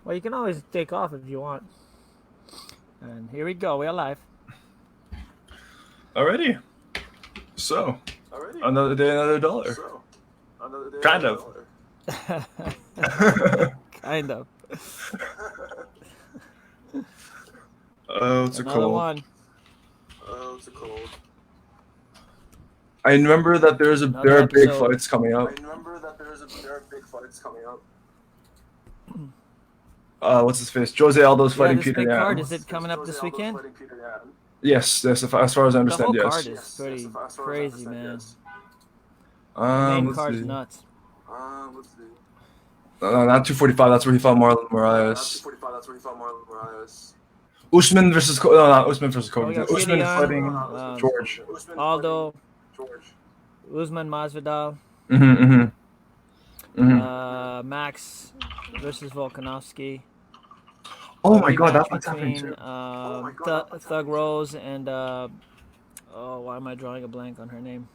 Well, you can always take off if you want. And here we go. We're live. Alrighty. So, another day, another dollar. Kind of. Kind of. Oh, it's Another a cold. one. I remember that there are big fights coming up. What's his face? Jose Aldo's fighting this Peter big Yan. card, is it coming up this weekend? Yes, as far as I understand, The whole yes. card is pretty crazy, man. The Main main card's nuts. Not 245. That's where he fought Marlon Moraes. Usman versus no, not Usman versus Kobe. Usman fighting George. Aldo. Usman Masvidal. Max versus Volkanovski. Oh my God, that's what's happening too. Thug Rose and why am I drawing a blank on her name?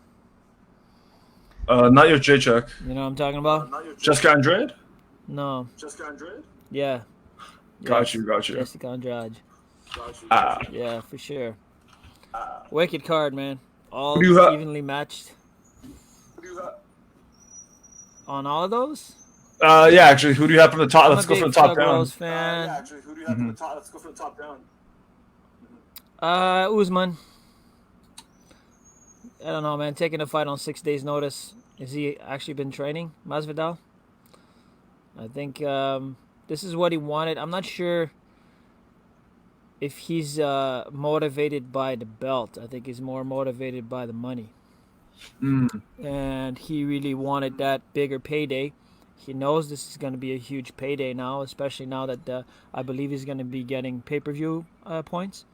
Not your Jacek. You know what I'm talking about? Jessica Andrade? No. Yeah. Got you. Jessica Andrade. Yeah, for sure. Wicked card, man. All evenly matched. On all of those? Yeah, actually, who do you have from the top? Let's go from the top down. Rose fan. Usman. I don't know, man. Taking a fight on 6 days' notice. Has he actually been training, Masvidal? I think this is what he wanted. I'm not sure if he's motivated by the belt. I think he's more motivated by the money. And he really wanted that bigger payday. He knows this is going to be a huge payday now, especially now that I believe he's going to be getting pay-per-view points.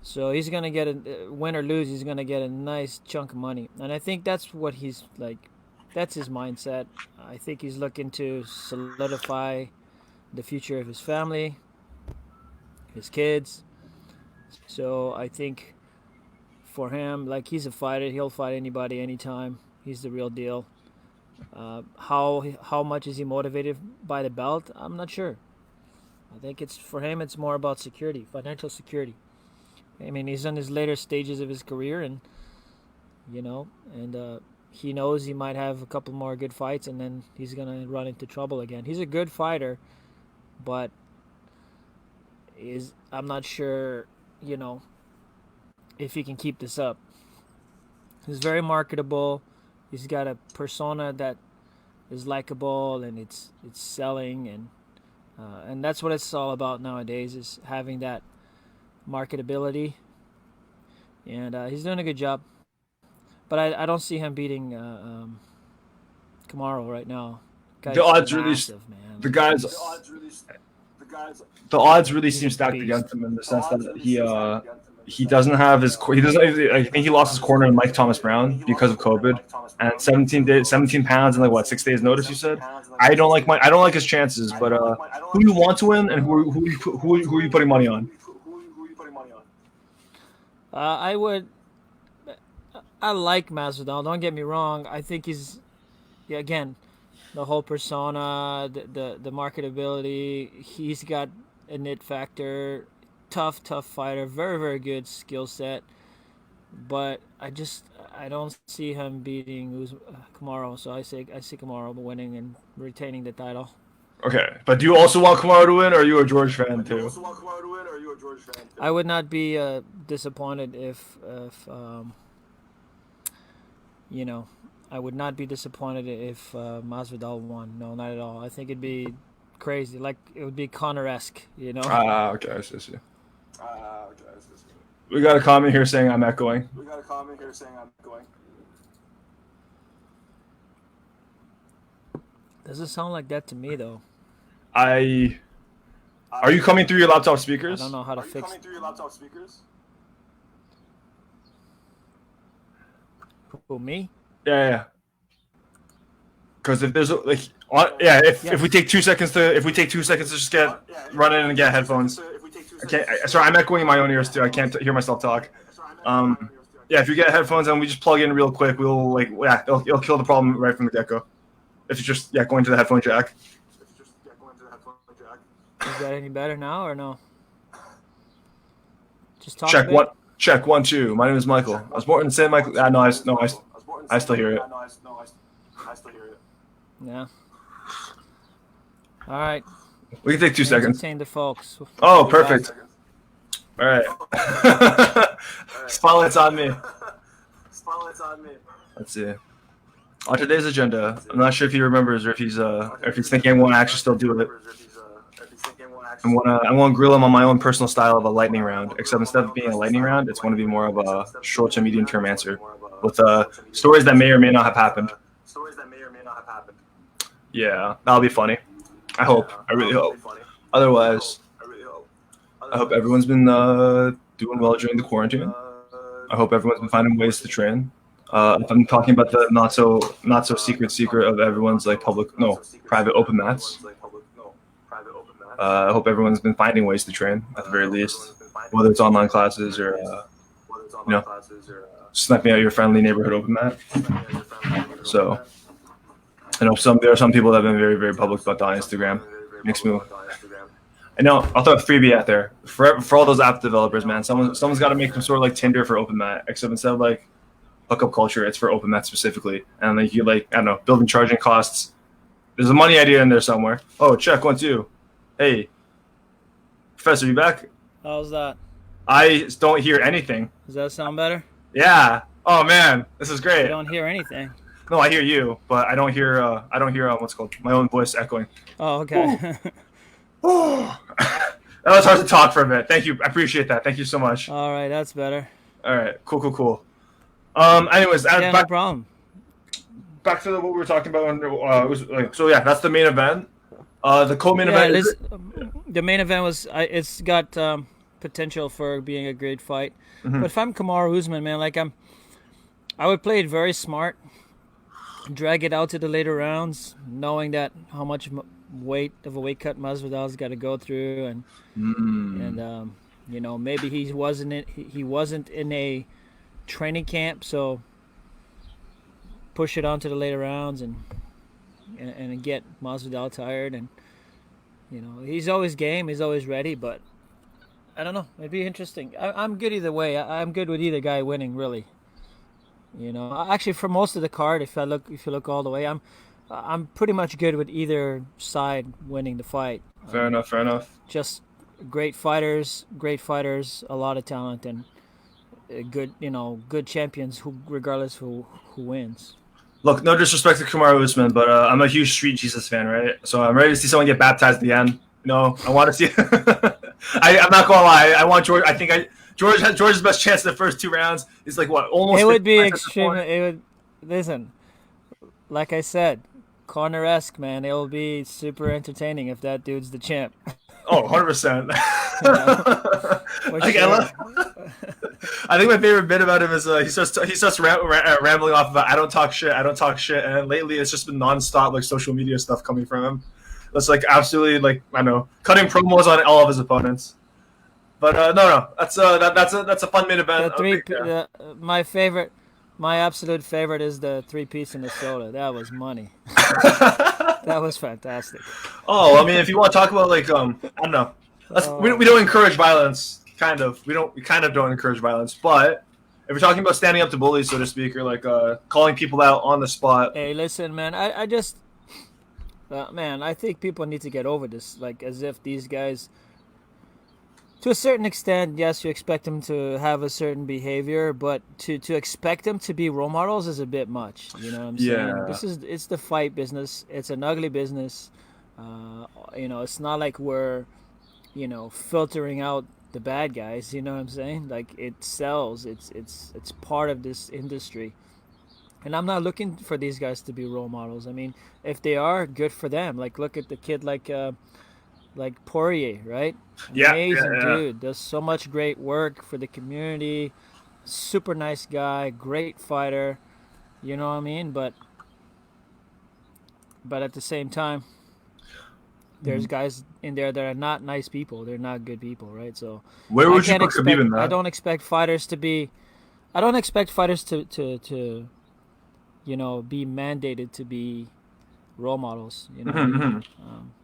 So he's going to get, win or lose, he's going to get a nice chunk of money. And I think that's what he's like, that's his mindset. I think he's looking to solidify the future of his family, his kids. So I think for him, like, he's a fighter. He'll fight anybody, anytime. He's the real deal. How much is he motivated by the belt? I'm not sure. I think for him, it's more about security, financial security. I mean, he's in his later stages of his career, and he knows he might have a couple more good fights, and then he's gonna run into trouble again. He's a good fighter, but I'm not sure, if he can keep this up. He's very marketable. He's got a persona that is likable, and it's selling, and that's what it's all about nowadays, is having that marketability. And he's doing a good job. But I don't see him beating Kamaru right now. The odds massive, really, man. The odds really seem stacked against him in the sense that he doesn't have his. He doesn't. I think he lost his corner to Mike Thomas Brown because of COVID, and 17 pounds and 6 days notice. You said I don't like his chances. But who do you want to win, and who are you putting money on? I like Masvidal. Don't get me wrong. I think he's, again, the whole persona, the marketability. He's got a nit factor. Tough fighter. Very, very good skill set. But I don't see him beating Kamaru. So I see Kamaru winning and retaining the title. Okay, but do you also want Kamaru to win, or are you a George fan too? I would not be disappointed if I would not be disappointed if Masvidal won. No, not at all. I think it'd be crazy. Like, it would be Conor-esque, okay, I see. We got a comment here saying I'm echoing. Doesn't sound like that to me, though. Are you coming through your laptop speakers? I don't know how to fix it. Who, me? Yeah. Because if there's if we take 2 seconds to just get run in and get headphones. Okay, sorry, I'm echoing in my own ears too. I can't hear myself talk. If you get headphones and we just plug in real quick, it'll kill the problem right from the get go. If you just going to the headphone jack. Is that any better now or no? Just talk Check a bit. one. Check 1 2. My name is Michael. I was born in San Michael. No, I still hear it. Yeah. All right. We can take 2 seconds. Entertain the folks. Oh, perfect. All right. Spotlight's on me. Let's see. On today's agenda, I'm not sure if he remembers or if he's thinking I want to actually still do it. I want to grill him on my own personal style of a lightning round, except instead of being a lightning round, it's going to be more of a short to medium term answer with stories that may or may not have happened. Yeah, that'll be funny. I hope. I really hope. Otherwise, I hope everyone's been doing well during the quarantine. I hope everyone's been finding ways to train. If I'm talking about the not so secret of everyone's like private open mats. I hope everyone's been finding ways to train at the very least, whether it's online classes or sniping out your friendly neighborhood open mat. So I know there are some people that have been very, very public about that on Instagram. Makes me. I know. I'll throw a freebie out there for all those app developers, man. Someone's got to make some sort of like Tinder for open mat, except instead of like hookup culture, it's for open mat specifically. And like you like I don't know, building charging costs. There's a money idea in there somewhere. Oh, check 1 2. Hey, Professor, you back? How's that? I don't hear anything. Does that sound better? Yeah. Oh man, this is great. I don't hear anything. No, I hear you, but I don't hear what's called my own voice echoing. Oh, okay. That was hard to talk for a bit. Thank you. I appreciate that. Thank you so much. All right, that's better. All right. Cool. Anyways, no problem. Back to what we were talking about. So yeah, that's the main event. The co-main event. The main event was. It's got potential for being a great fight. Mm-hmm. But if I'm Kamaru Usman, man, I would play it very smart. Drag it out to the later rounds, knowing that how much weight cut Masvidal's got to go through, and maybe he wasn't in a training camp, so push it on to the later rounds and get Masvidal tired, and he's always game, he's always ready, but I don't know, it'd be interesting. I'm good either way. I'm good with either guy winning, really. Actually, for most of the card, if you look all the way, I'm pretty much good with either side winning the fight. Fair enough. Just great fighters, a lot of talent, and good champions regardless who wins. Look, no disrespect to Kamaru Usman, but I'm a huge Street Jesus fan, right? So I'm ready to see someone get baptized at the end. I want to see. I'm not gonna lie. I want George. I think George's best chance in the first 2 rounds is like what almost. It would be extreme. It would listen. Like I said, corner-esque, man. It will be super entertaining if that dude's the champ. Oh, 100%. I think my favorite bit about him is he starts rambling off about I don't talk shit, and lately it's just been nonstop like social media stuff coming from him. That's like absolutely like I don't know, cutting promos on all of his opponents. But no, that's a fun main event. My absolute favorite is the 3-piece in the soda. That was money. That was fantastic. Oh, I mean, if you want to talk about like I don't know, we don't encourage violence. Kind of, we kind of don't encourage violence. But if we're talking about standing up to bullies, so to speak, or like calling people out on the spot. Hey, listen, man. I just, I think people need to get over this. Like, as if these guys. To a certain extent, yes, you expect them to have a certain behavior, but to expect them to be role models is a bit much. You know what I'm saying? It's the fight business. It's an ugly business. It's not like we're, filtering out the bad guys. You know what I'm saying? Like it sells. It's part of this industry. And I'm not looking for these guys to be role models. I mean, if they are, good for them. Like look at the kid like Poirier, right? Amazing dude. Does so much great work for the community. Super nice guy, great fighter. You know what I mean? But at the same time, there's guys in there that are not nice people. They're not good people, right? So where would you put Khabib in that? I don't expect fighters to be be mandated to be role models. You know,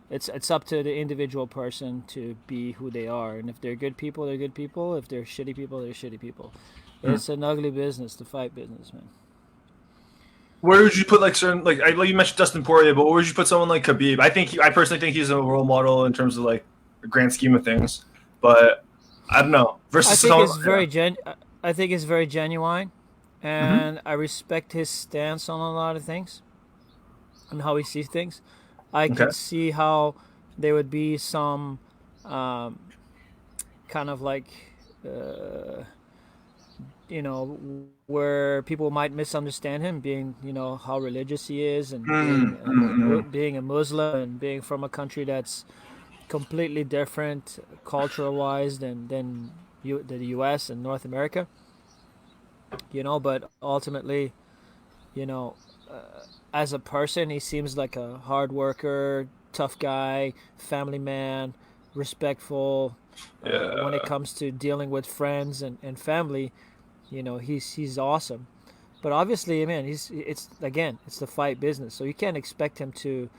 it's up to the individual person to be who they are, and if they're good people, they're good people. If they're shitty people, they're shitty people. It's an ugly business, the fight business, man. Where would you put like certain like I you mentioned Dustin Poirier, but where would you put someone like Khabib? I personally think he's a role model in terms of like the grand scheme of things, but I don't know. Versus I think it's very genuine, and I respect his stance on a lot of things, and how he sees things. I can see how there would be some kind of like. Where people might misunderstand him, being, how religious he is, and being a Muslim and being from a country that's completely different cultural-wise than the U.S. and North America. But ultimately, as a person, he seems like a hard worker, tough guy, family man, respectful. When it comes to dealing with friends and family, he's awesome. But obviously, man, it's the fight business, so you can't expect him to.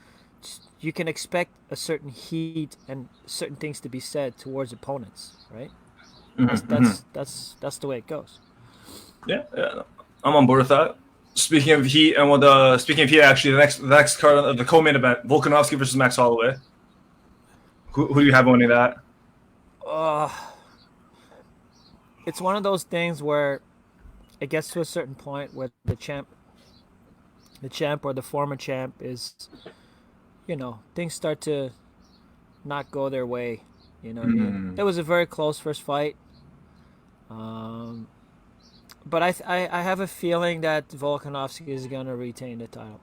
You can expect a certain heat and certain things to be said towards opponents, right? That's the way it goes. Yeah, I'm on board with that. Speaking of heat, actually, the next card of the co-main event, Volkanovski versus Max Holloway. Who do you have winning that? It's one of those things where it gets to a certain point where the champ or the former champ is, things start to not go their way. It was a very close first fight. But I have a feeling that Volkanovski is going to retain the title.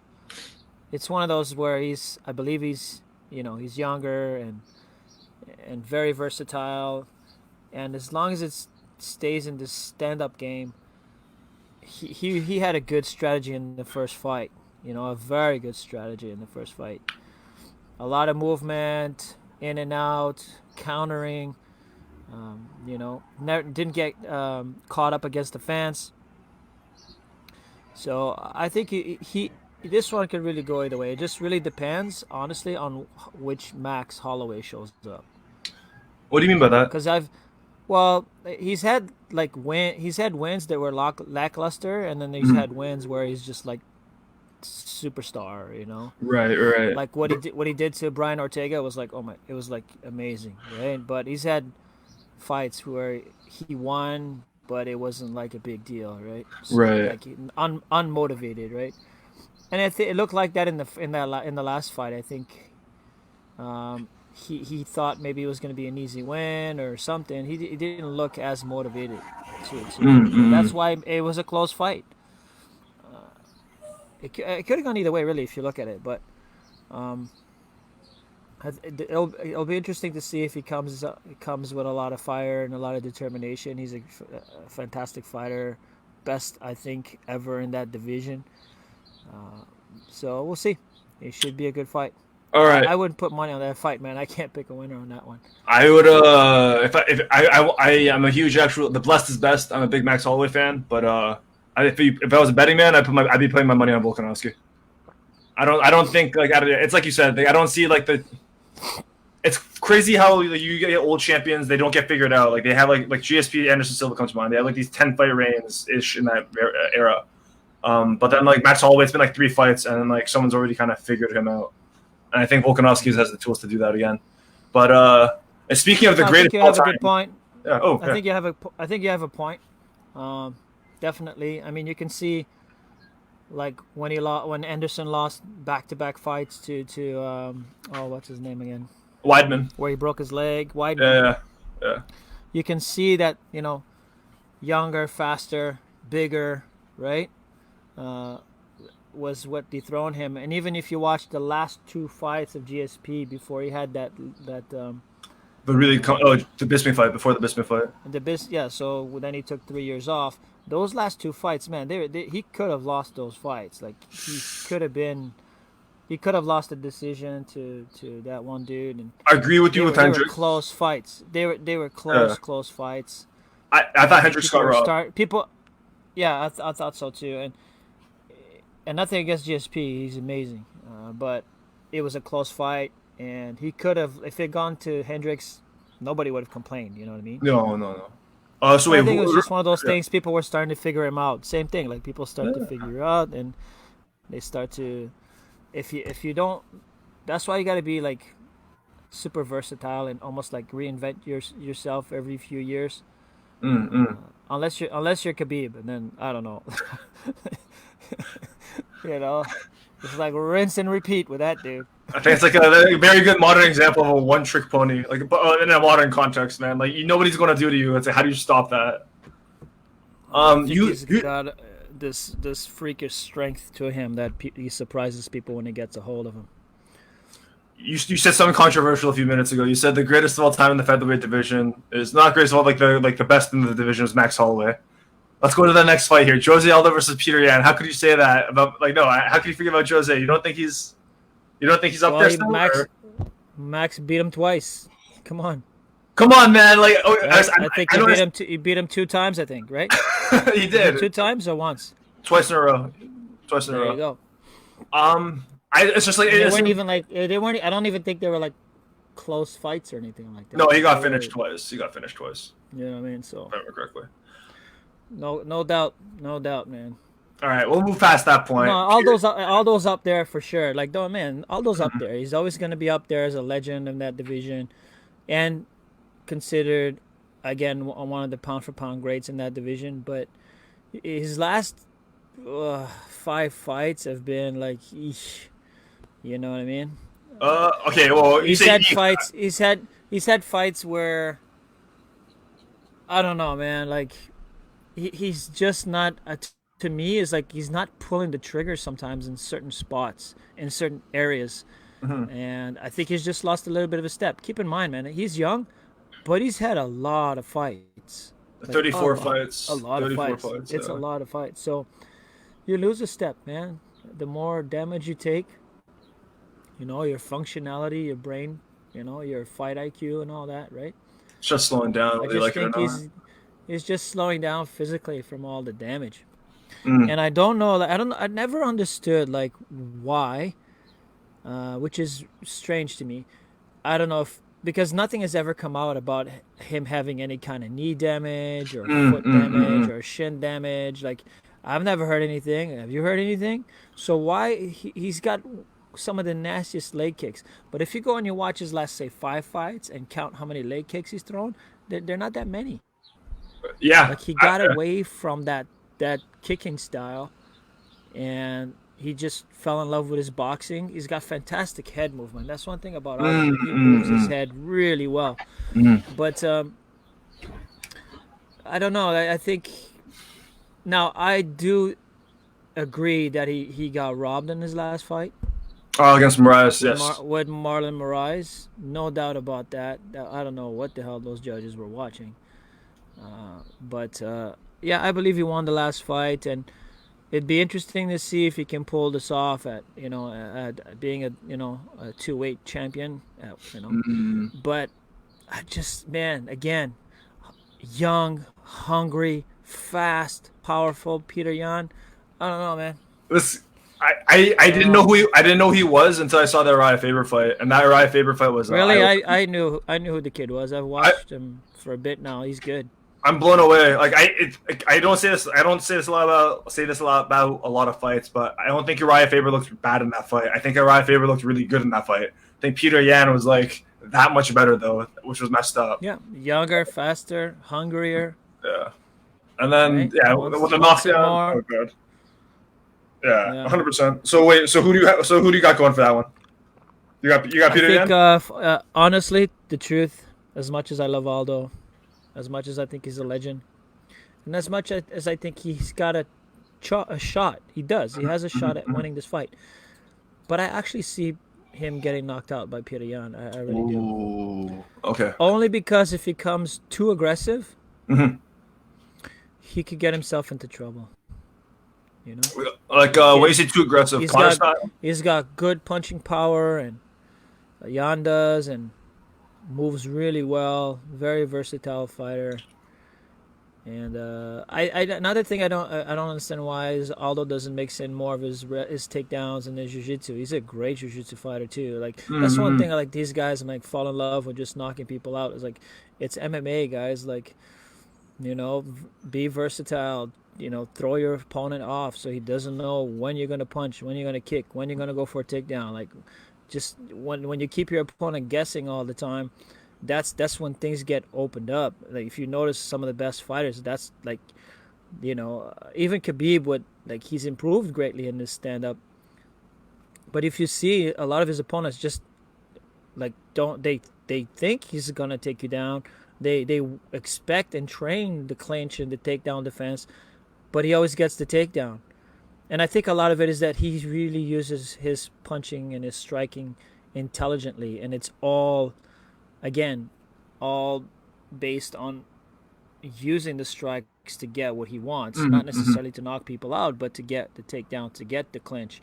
It's one of those where I believe he's younger and very versatile, and as long as it stays in this stand-up game, he had a good strategy in the first fight. A very good strategy in the first fight. A lot of movement, in and out, countering. Didn't get caught up against the fence. So I think this one could really go either way. It just really depends, honestly, on which Max Holloway shows up. What do you mean by that? Because he's had wins that were lackluster, and then he's had wins where he's just like superstar, Right. Like what he did to Brian Ortega was like, it was like amazing, right? But he's had fights where he won, but it wasn't like a big deal, right? So, right. Like unmotivated, right? And it looked like that in the last fight. I think he thought maybe it was going to be an easy win or something. He didn't look as motivated That's why it was a close fight. It could have gone either way, really, if you look at it. But it'll be interesting to see if he comes with a lot of fire and a lot of determination. He's a fantastic fighter, best I think ever in that division. So we'll see. It should be a good fight. All right. I wouldn't put money on that fight, man. I can't pick a winner on that one. I would I'm a huge the blessed is best. I'm a big Max Holloway fan, but if I was a betting man, I'd be putting my money on Volkanovski. I don't think it's like you said. I don't see it's crazy how you get old champions, they don't get figured out. Like they have like GSP Anderson Silva comes to mind. They have like these 10 fight reigns ish in that era. But then like Max Holloway, it's been like 3 fights, and then like someone's already kind of figured him out. And I think Volkanovski has the tools to do that again. But speaking of the greatest all time, a good point. Yeah. I think you have a point. Definitely. I mean, you can see like when Anderson lost back-to-back fights to what's his name again? Weidman, where he broke his leg. Weidman. Yeah. You can see that younger, faster, bigger, right? Was what dethroned him. And even if you watch the last 2 fights of GSP before he had the Bisping fight, before the Bisping fight. So then he took 3 years off. Those last 2 fights, man, he could have lost those fights. Like he could have lost the decision to that one dude. And I agree with you with Hendricks. They were close fights. They were close fights. I thought Hendricks got robbed. I thought so too. And nothing against GSP, he's amazing. But it was a close fight. and he could have, if it had gone to Hendricks, nobody would have complained. You know what I mean? No. So I wait, think it was just one of those things. People were starting to figure him out. Same thing. Like people start to figure out, and they start to. If you don't, that's why you got to be like super versatile and almost like reinvent yourself every few years. Unless you're Khabib, and then I don't know. You know, it's like rinse and repeat with that dude. I think it's like a very good modern example of a one-trick pony, like in a modern context, man. Like nobody's going to do to you. It's like, how do you stop that? He's got this freakish strength to him that he surprises people when he gets a hold of him. You said something controversial a few minutes ago. You said the greatest of all time in the featherweight division is not greatest of all, like the best in the division is Max Holloway. Let's go to the next fight here. Jose Aldo versus Peter Yan. How could you say that about how could you forget about Jose? You don't think he's up there still? Max beat him twice. Come on, man! Like I think he beat him 2 times. I think, right? He did 2 times or once? Twice in a row. There you go. It's just like they weren't even like they weren't. I don't even think they were like close fights or anything like that. No, he got finished twice. You know what I mean? So if I remember correctly. No doubt, man. All right, we'll move past that point. No, Aldo's up there for sure. Like, Aldo's up there. He's always going to be up there as a legend in that division, and considered again one of the pound for pound greats in that division. But his last 5 fights have been like, eesh, you know what I mean? Okay. Well, he's had fights. He's had fights where I don't know, man. Like he's just not. To me, is like he's not pulling the trigger sometimes in certain spots, in certain areas, and I think he's just lost a little bit of a step. Keep in mind, man, he's young, but he's had a lot of fights. 34 fights. A lot of fights. It's yeah. a lot of fights. So you lose a step, man. The more damage you take, your functionality, your brain, your fight IQ and all that, right? It's just slowing down. I just think he's just slowing down physically from all the damage. And I don't know. I never understood like why, which is strange to me. I don't know because nothing has ever come out about him having any kind of knee damage or foot damage or shin damage. Like I've never heard anything. Have you heard anything? So why he's got some of the nastiest leg kicks? But if you go and you watch his last, say, 5 fights and count how many leg kicks he's thrown, they're not that many. Yeah, like he got away from that kicking style, and he just fell in love with his boxing. He's got fantastic head movement. That's one thing about him. He moves his head really well. But I don't know. I think now I do agree that he got robbed in his last fight. Oh, against Moraes, yes. With Marlon Moraes, no doubt about that. I don't know what the hell those judges were watching. But yeah, I believe he won the last fight, and it'd be interesting to see if he can pull this off at being a 2-weight champion. But I just, man, again, young, hungry, fast, powerful Peter Yan. I don't know, man. I didn't know who he was until I saw that Uriah Faber fight, and that Uriah Faber fight was really. I knew who the kid was. I've watched him for a bit now. He's good. I'm blown away. Like I don't say this. I don't say this a lot about a lot of fights, but I don't think Uriah Faber looked bad in that fight. I think Uriah Faber looked really good in that fight. I think Peter Yan was like that much better though, which was messed up. Yeah, younger, faster, hungrier. Yeah, and then with the knockdown. Oh god. Yeah, 100%. So wait, so who do you got going for that one? You got Peter Yan? Honestly, the truth, as much as I love Aldo, as much as I think he's a legend, and as much as I think he's got a shot, he does. He has a shot at winning this fight. But I actually see him getting knocked out by Peter Yan. I really do. Okay. Only because if he comes too aggressive, he could get himself into trouble. Like when you say too aggressive, he's got good punching power, and Yan does, and moves really well. Very versatile fighter, And another thing I don't understand why is Aldo doesn't mix in more of his takedowns and his jiu-jitsu. He's a great jiu-jitsu fighter too. Like that's one thing I like these guys and like fall in love with just knocking people out. It's like it's MMA, guys. Like, you know, be versatile. You know, throw your opponent off so he doesn't know when you're gonna punch, when you're gonna kick, when you're gonna go for a takedown. Like, just when you keep your opponent guessing all the time, that's when things get opened up. Like if you notice some of the best fighters, that's like, you know, even Khabib would like he's improved greatly in this stand up. But if you see a lot of his opponents just like don't they think he's gonna take you down. They expect and train the clinch and the takedown defense, but he always gets the takedown. And I think a lot of it is that he really uses his punching and his striking intelligently, and it's all, again, all based on using the strikes to get what he wants, not necessarily to knock people out, but to get the takedown, to get the clinch.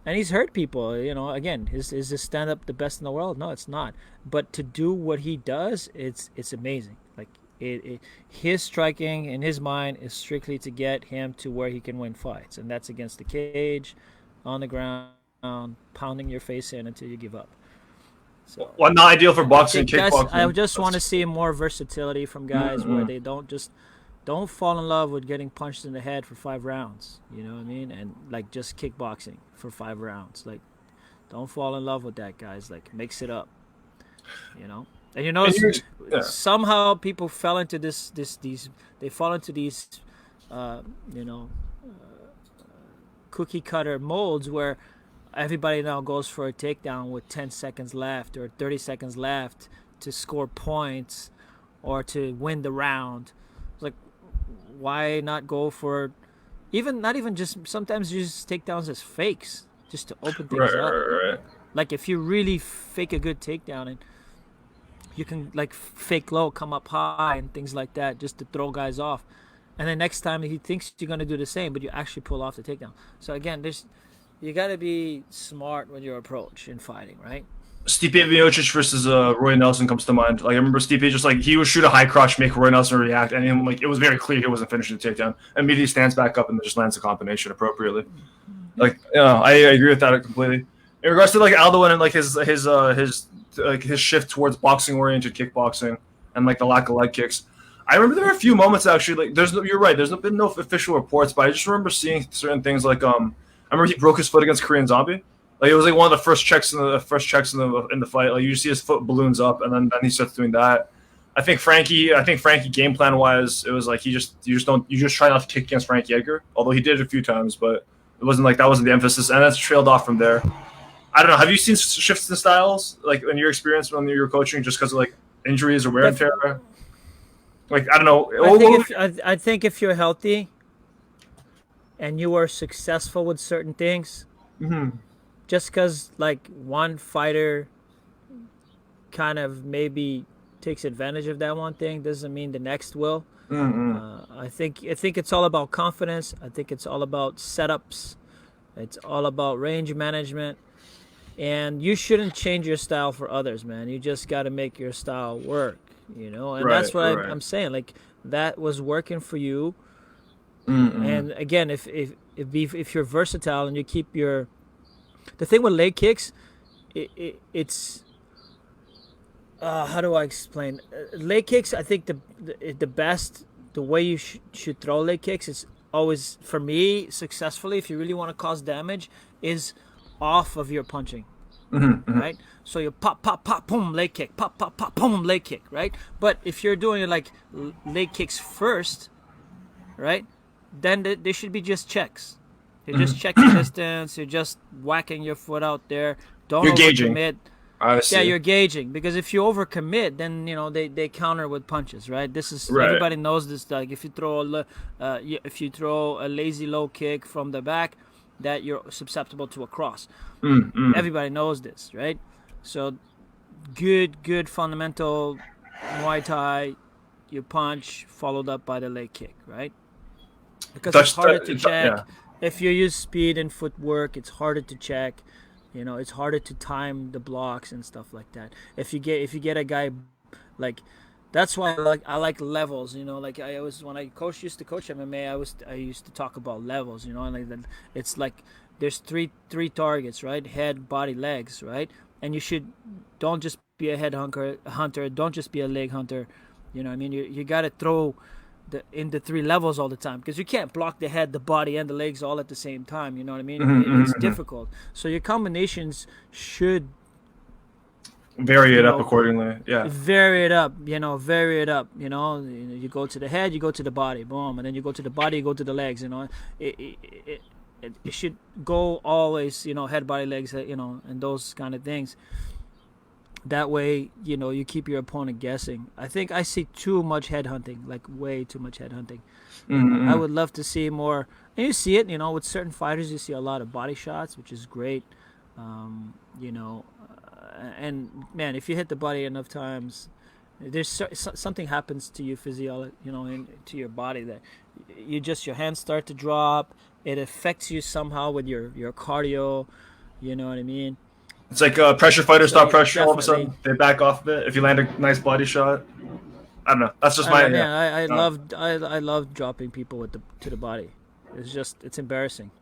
And he's hurt people, you know. Again, is his stand-up the best in the world? No, it's not. But to do what he does, it's amazing. Like his striking in his mind is strictly to get him to where he can win fights, and that's against the cage, on the ground, pounding your face in until you give up. So, well, not ideal for boxing and kickboxing. I just want to see more versatility from guys where they don't fall in love with getting punched in the head for 5 rounds. You know what I mean? And like just kickboxing for 5 rounds. Like, don't fall in love with that, guys. Like, mix it up. You know. And you notice somehow people fell into these cookie cutter molds where everybody now goes for a takedown with 10 seconds left or 30 seconds left to score points or to win the round. It's like, why not go for not even just sometimes use takedowns as fakes just to open things up. Right. Like if you really fake a good takedown and you can like fake low, come up high and things like that just to throw guys off. And then next time he thinks you're going to do the same, but you actually pull off the takedown. So again, you got to be smart with your approach in fighting, right? Stipe Miocic versus Roy Nelson comes to mind. Like I remember Stipe just like he would shoot a high crotch, make Roy Nelson react, and him like it was very clear he wasn't finishing the takedown. Immediately stands back up and then just lands the combination appropriately. Like I agree with that completely. In regards to like Aldo and like his shift towards boxing oriented kickboxing and like the lack of leg kicks. I remember there were a few moments actually. Like you're right. There's been no official reports, but I just remember seeing certain things like I remember he broke his foot against Korean Zombie. Like it was like one of the first checks in the fight. Like you see his foot balloons up, and then he starts doing that. I think Frankie game plan wise, it was like you just try not to kick against Frankie Edgar. Although he did it a few times, but it wasn't like that wasn't the emphasis, and that's trailed off from there. I don't know. Have you seen shifts in styles like in your experience when you were coaching, just because of like injuries or wear and tear? Like I don't know. I think if you're healthy and you are successful with certain things. Mm-hmm. Just because like one fighter kind of maybe takes advantage of that one thing doesn't mean the next will. I think it's all about confidence. I think it's all about setups. It's all about range management. And you shouldn't change your style for others, man. You just got to make your style work, you know? And that's what I'm saying. Like, that was working for you. And again, if you're versatile and you keep your... The thing with leg kicks, it's... how do I explain? Leg kicks, I think the way you should throw leg kicks is always, for me, successfully, if you really want to cause damage, is off of your punching, right? So you pop, pop, pop, boom, leg kick, pop, pop, pop, boom, leg kick, right? But if you're doing like leg kicks first, right, then they should be just checks. You're just checking distance. You're just whacking your foot out there. Don't overcommit. Yeah, you're gauging, because if you overcommit, then they counter with punches, right? This is everybody knows this. Like if you throw a lazy low kick from the back, that you're susceptible to a cross. Everybody knows this, right? So good fundamental Muay Thai, you punch followed up by the leg kick, right? Because it's harder to check. Yeah. If you use speed and footwork, it's harder to check. It's harder to time the blocks and stuff like that. If you get a guy like That's why I like levels. You know, like I was when I used to coach MMA, I used to talk about levels. You know, and it's like there's three targets, right? Head, body, legs, right? And you should don't just be a hunter. Don't just be a leg hunter. You know what I mean? You got to throw in the three levels all the time because you can't block the head, the body, and the legs all at the same time. You know what I mean? It's difficult. So your combinations should vary it up accordingly. Yeah. Vary it up. Vary it up. You go to the head, you go to the body, boom, and then you go to the body, you go to the legs. It should go always. Head, body, legs. And those kind of things. That way, you keep your opponent guessing. I think I see too much head hunting, like way too much head hunting. I would love to see more. And you see it, with certain fighters, you see a lot of body shots, which is great. And man, if you hit the body enough times, there's something happens to you to your body that your hands start to drop. It affects you somehow with your cardio. You know what I mean? It's like pressure fighters stop pressure. All of a sudden, they back off a bit. If you land a nice body shot, I don't know. That's just my. I love dropping people to the body. It's embarrassing.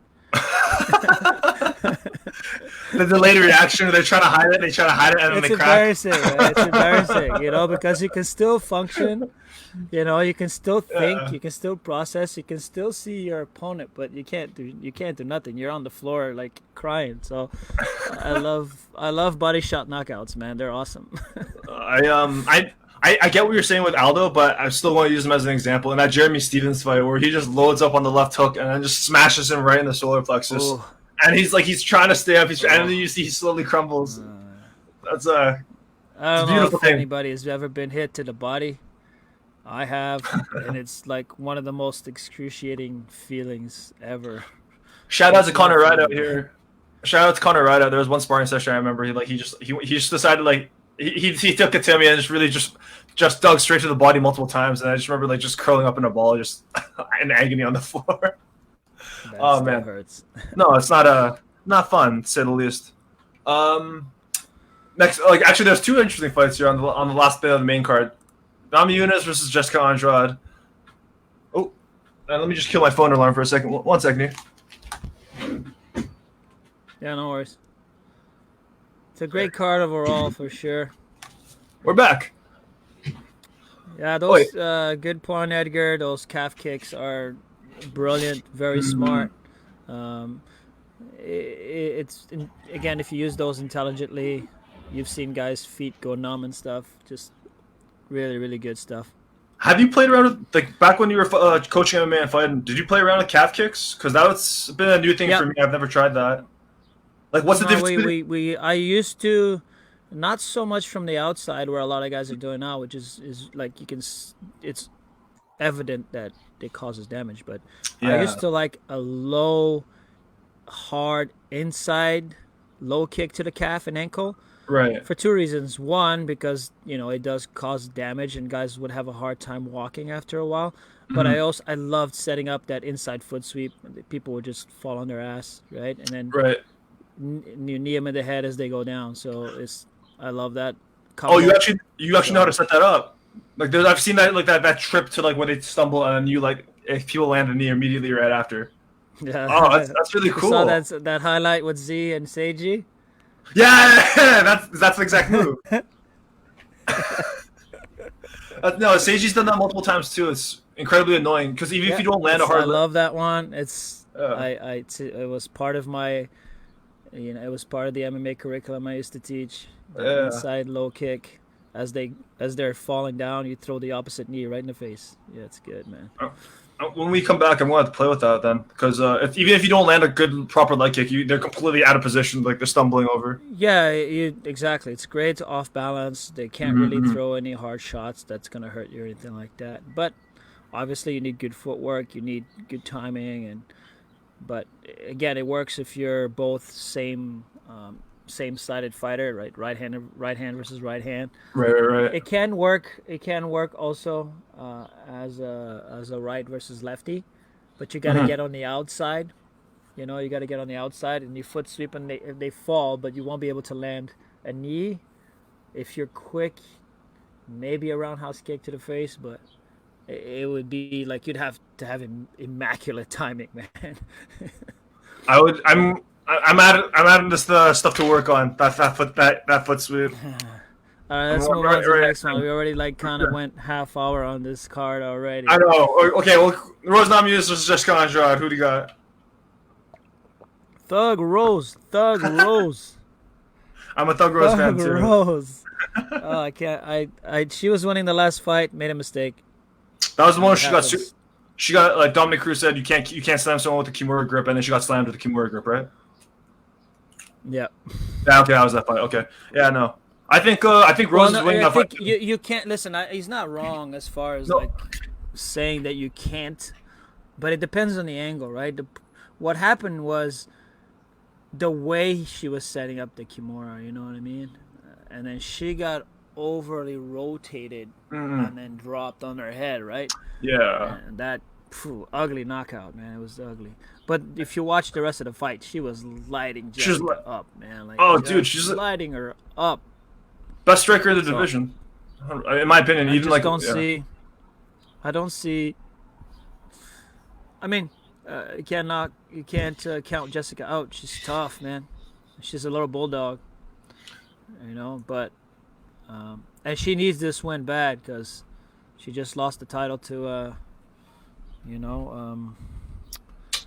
The delayed reaction, they're trying to hide it. They try to hide it, and then they crack. It's embarrassing, because you can still function. You can still think, you can still process, you can still see your opponent, but you can't do nothing. You're on the floor like crying. So I love body shot knockouts, man. They're awesome. I get what you're saying with Aldo, but I still want to use him as an example. In that Jeremy Stevens fight where he just loads up on the left hook and then just smashes him right in the solar plexus. Ooh. And he's trying to stay up. And then you see he slowly crumbles. That's I don't know if anybody has ever been hit to the body. I have, and it's like one of the most excruciating feelings ever. Shout out to Connor Ryde out here. Shout out to Connor Ryde out. There was one sparring session I remember. He just decided like he took it to me and just really just dug straight to the body multiple times. And I just remember like just curling up in a ball, just in agony on the floor. Oh man, hurts. No, it's not fun, to say the least. Next, like actually, there's two interesting fights here on the last bit of the main card. Nami Yunus versus Jessica Andrade. Oh, and let me just kill my phone alarm for a second. 1 second here. Yeah, no worries. It's a great card overall for sure. We're back. Yeah, those good Point Edgar, those calf kicks are brilliant, very smart. It's again, if you use those intelligently, you've seen guys' feet go numb and stuff. Just really, really good stuff. Have you played around with, like, back when you were coaching MMA and fighting, did you play around with calf kicks? Because that's been a new thing for me. I've never tried that. Like, what's the difference? I used to, not so much from the outside where a lot of guys are doing now, which is like it's evident that it causes damage. But I used to like a low, hard inside low kick to the calf and ankle. Right. For two reasons. One, because it does cause damage and guys would have a hard time walking after a while. But I loved setting up that inside foot sweep. People would just fall on their ass, right? And then you knee them in the head as they go down. So I love that. Combo. Oh, you actually know how to set that up. Like I've seen that, like that trip to like when they stumble and you like if people land a knee immediately right after. Yeah. Oh, that's really cool. You saw that highlight with Z and Seiji. Yeah, that's the exact move. No, Seiji's done that multiple times too. It's incredibly annoying because even if you don't land a hard, I love that one. It was part of my, it was part of the MMA curriculum I used to teach. The inside low kick, as they're falling down, you throw the opposite knee right in the face. Yeah, it's good, man. When we come back, I'm going to play with that then, because even if you don't land a good proper leg kick, they're completely out of position, like they're stumbling over. Yeah, exactly. It's great to off balance. They can't really throw any hard shots that's going to hurt you or anything like that. But obviously, you need good footwork. You need good timing, but again, it works if you're both same-sided fighter, right? Right hand versus right hand. Right. It can work. It can work also as a right versus lefty, but you got to get on the outside. You got to get on the outside, and you foot sweep, and they fall, but you won't be able to land a knee. If you're quick, maybe a roundhouse kick to the face, but it would be like you'd have to have immaculate timing, man. I'm adding this stuff to work on. That foot sweep. Let's move on to the next one. We already kind of went half hour on this card already. I know. Okay, well, Rose Namajunas versus Jessica Andrade. Who do you got? Thug Rose. I'm a Thug Rose fan too. Thug Rose. Oh, I can't. She was winning the last fight, made a mistake. That was the one she got like Dominic Cruz said you can't slam someone with a Kimura grip, and then she got slammed with a Kimura grip, right? Yeah. Yeah. Okay, that was that fight. Okay. Yeah. No. I think Rose is winning that fight. You can't listen. He's not wrong as far as like saying that you can't, but it depends on the angle, right? What happened was the way she was setting up the Kimura. You know what I mean? And then she got overly rotated and then dropped on her head, right? Yeah. And that ugly knockout, man. It was ugly. But if you watch the rest of the fight, she was lighting Jessica up, man. Like, dude, she's lighting her up. Best striker in the division, in my opinion. I don't see. I mean, you can't count Jessica out. She's tough, man. She's a little bulldog, you know. But and she needs this win bad because she just lost the title to,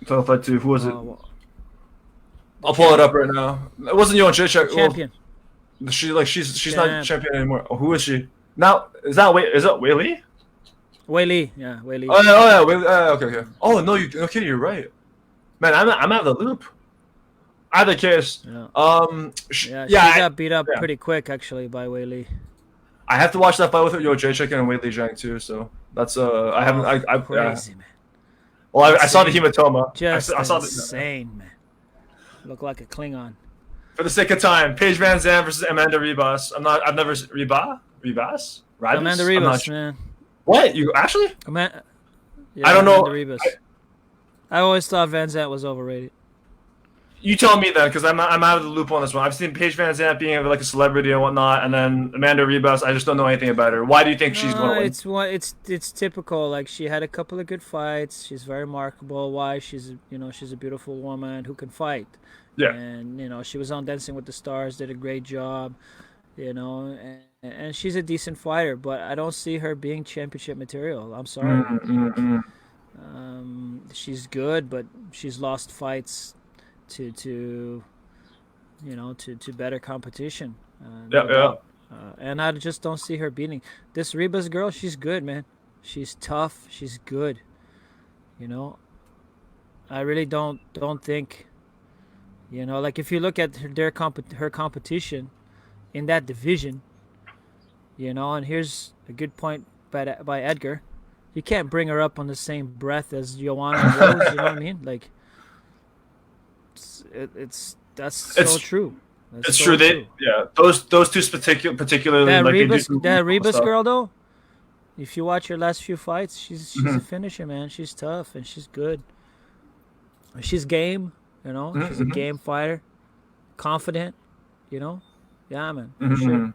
Title fight to who was it? I'll pull it up right now. It wasn't Jiujitsu. Champion. She's not champion anymore. Oh, who is she? Now is that Wei Li? Wei Li, yeah, Wei Li. Oh yeah, Wei Li. Okay. Oh no, you're right. Man, I'm out of the loop. Either case, she got beat up pretty quick actually by Wei Li. I have to watch that fight with Jiujitsu and Wei Li Zhang too. So that's I haven't crazy man. Well, I saw the hematoma. I saw insane, man. Look like a Klingon. For the sake of time, Paige Van Zandt versus Amanda Ribas. Amanda Ribas, man. What? You actually? I don't know. I always thought Van Zandt was overrated. You tell me then, because I'm out of the loop on this one. I've seen Paige Van Zandt being like a celebrity and whatnot, and then Amanda Ribas, I just don't know anything about her. Why do you think she's going to win? It's typical. Like, she had a couple of good fights. She's very marketable. Why? She's a beautiful woman who can fight. Yeah. And she was on Dancing with the Stars, did a great job. And she's a decent fighter, but I don't see her being championship material. I'm sorry. She's good, but she's lost fights to better competition. And I just don't see her beating this Ribas girl. She's good, man. She's tough. She's good. I really don't think. Like if you look at her competition in that division, and here's a good point by Edgar. You can't bring her up on the same breath as Joanna and Rose. You know what I mean? Like, that's so true. It's true. Those two particularly. That Ribas girl though, if you watch her last few fights, she's a finisher, man. She's tough and she's good. She's game. She's a game fighter, confident. Yeah, man. For sure.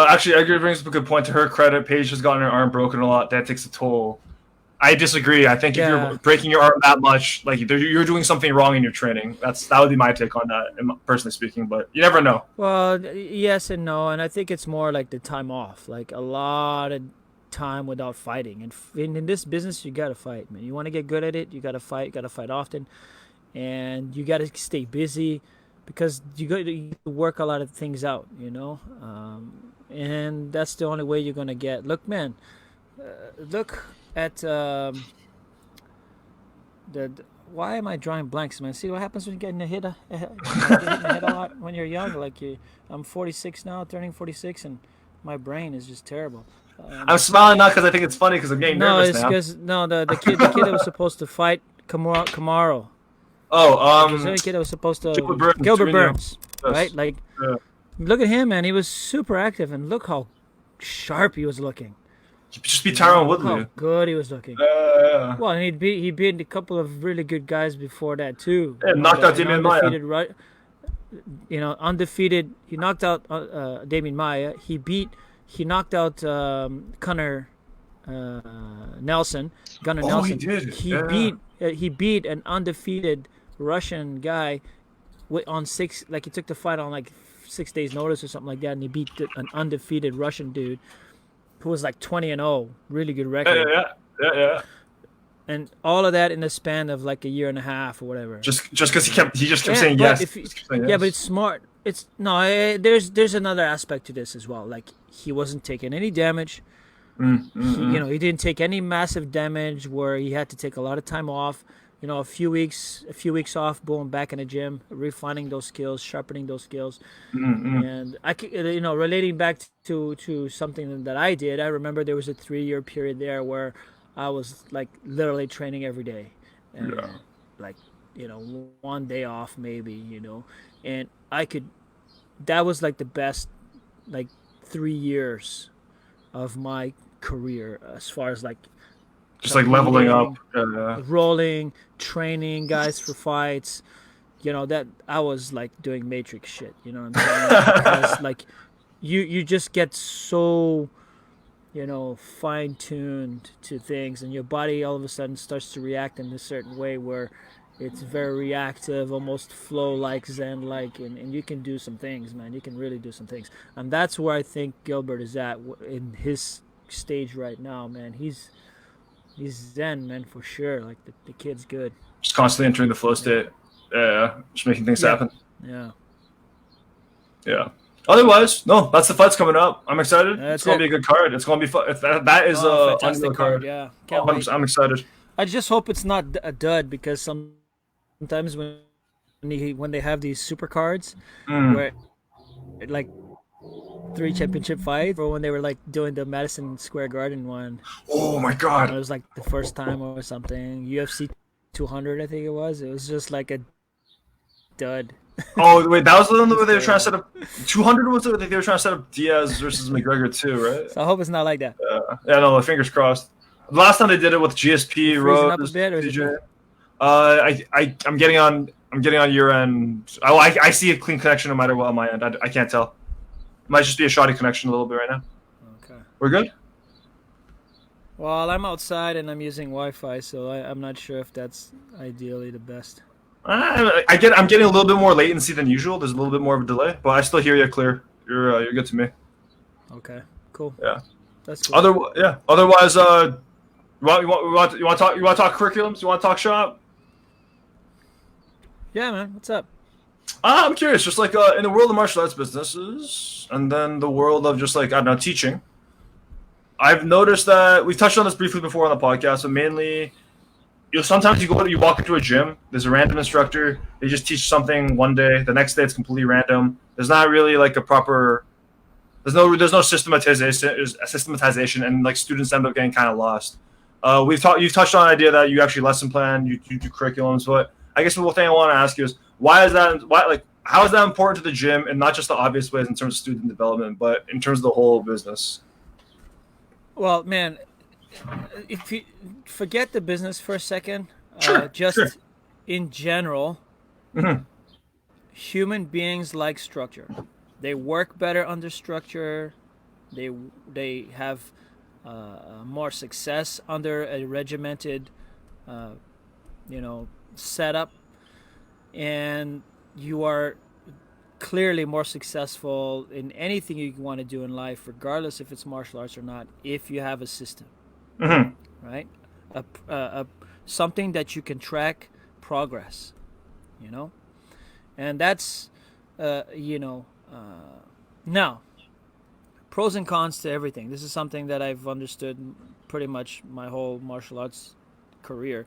Actually, Edgar brings up a good point. To her credit, Paige has gotten her arm broken a lot. That takes a toll. I disagree. I think if you're breaking your arm that much, like you're doing something wrong in your training. That would be my take on that, personally speaking. But you never know. Well, yes and no, and I think it's more like the time off. Like a lot of time without fighting, and in this business, you gotta fight, man. You want to get good at it, you gotta fight. You gotta fight often, and you gotta stay busy. Because you work a lot of things out, and that's the only way you're gonna get. Look, man, look at why am I drawing blanks, man? See what happens when you get hit a lot when you're young. Like I'm 46 now, turning 46, and my brain is just terrible. I'm smiling not because I think it's funny, because I'm getting nervous now. The kid that was supposed to fight Kamaru. There's a kid that was supposed to Gilbert Burns, right? Like, look at him, man. He was super active, and look how sharp he was looking. Just beat Tyron Woodley. How good he was looking. Well, and he beat a couple of really good guys before that too. Yeah, knocked out Damian Maia. Undefeated. He knocked out Damian Maia. He he knocked out Gunnar Nelson. Gunnar Oh, Nelson. he did. He beat an undefeated Russian guy on 6. Like he took the fight on like 6 days notice or something like that, and he beat an undefeated Russian dude who was like 20-0, really good record. Yeah. And all of that in the span of like a year and a half or whatever. Just because he just kept saying yes. Yeah, but it's smart. It's no. There's another aspect to this as well. Like he wasn't taking any damage. He didn't take any massive damage where he had to take a lot of time off. A few weeks off, boom, back in the gym, refining those skills, sharpening those skills. And I, relating back to something that I did, I remember there was a 3-year period there where I was like literally training every day, and like one day off maybe, and that was like the best like 3 years of my career as far as like just like leveling up, rolling, training guys for fights. That I was like doing Matrix shit. You know what I'm saying? Because like you just get so fine-tuned to things, and your body all of a sudden starts to react in a certain way where it's very reactive, almost flow-like, zen-like, and you can do some things, man. You can really do some things, and that's where I think Gilbert is at in his stage right now, man. He's zen, man, for sure. Like the kid's good. Just constantly entering the flow state. Just making things happen. Yeah. Otherwise, no, that's the fight's coming up. I'm excited. It's going to be a good card. It's going to be fun. That is a fantastic card. Yeah. Can't wait. I'm excited. I just hope it's not a dud, because sometimes when they have these super cards where like 3 championship fights, or when they were like doing the Madison Square Garden one. Oh my god. It was like the first time or something. UFC 200, I think it was. It was just like a dud. Oh wait, that was the one where they were trying to set up 200. Was it? I think they were trying to set up Diaz versus McGregor too, right? So I hope it's not like that. No, fingers crossed. The last time they did it with GSP, Rose, DJ. I'm getting on your end. I see a clean connection no matter what on my end. I can't tell. It might just be a shoddy connection a little bit right now. Okay. We're good? Well, I'm outside and I'm using Wi-Fi, so I'm not sure if that's ideally the best. I'm getting a little bit more latency than usual. There's a little bit more of a delay, but I still hear you clear. You're good to me. Okay, cool. Yeah, that's cool. Otherwise, you want to talk curriculums? You want to talk shop? Yeah, man. What's up? I'm curious, just like in the world of martial arts businesses, and then the world of just like, I don't know, teaching. I've noticed that we've touched on this briefly before on the podcast, but mainly, sometimes you walk into a gym. There's a random instructor. They just teach something one day. The next day, it's completely random. There's not really like a proper. There's no systematization, and like students end up getting kind of lost. You've touched on the idea that you actually lesson plan, you do curriculums, but I guess the thing I want to ask you is how is that important to the gym, and not just the obvious ways in terms of student development, but in terms of the whole business? Well, man, if you forget the business for a second, sure. In general, human beings like structure. They work better under structure. They have more success under a regimented, setup, and you are clearly more successful in anything you want to do in life, regardless if it's martial arts or not, if you have a system, right? Something that you can track progress, and that's, now, pros and cons to everything. This is something that I've understood pretty much my whole martial arts career.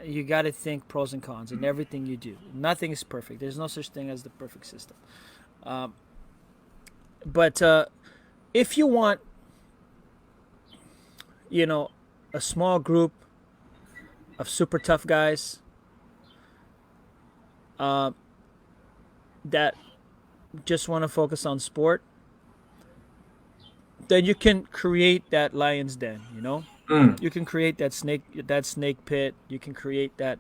You got to think pros and cons in everything you do. Nothing is perfect. There's no such thing as the perfect system. But if you want, a small group of super tough guys that just want to focus on sport, then you can create that lion's den, You can create that snake pit. You can create that,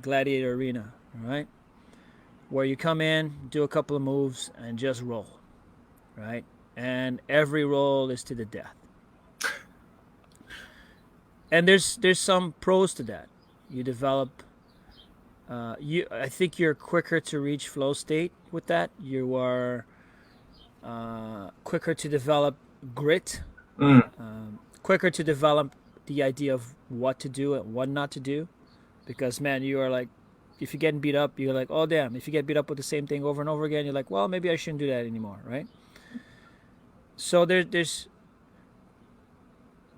gladiator arena, right? Where you come in, do a couple of moves, and just roll, right? and every role is to the death. And there's some pros to that. You develop. I think you're quicker to reach flow state with that. You are quicker to develop grit. Quicker to develop the idea of what to do and what not to do, because man, you are like, if you're getting beat up, you're like, oh damn. If you get beat up with the same thing over and over again, you're like, well, maybe I shouldn't do that anymore, right? So there's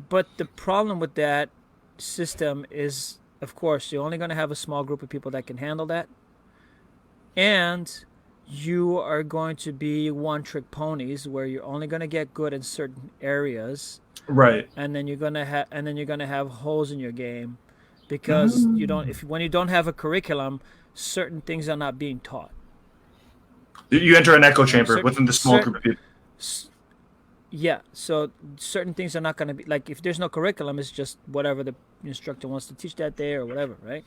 but the problem with that system is, of course, you're only going to have a small group of people that can handle that, and you are going to be one-trick ponies where you're only going to get good in certain areas, Right. and then you're going to have holes in your game because when you don't have a curriculum, certain things are not being taught. You enter an echo chamber within the small group of people. Yeah, so certain things are not going to be, like, if there's no curriculum, it's just whatever the instructor wants to teach that day or whatever, right?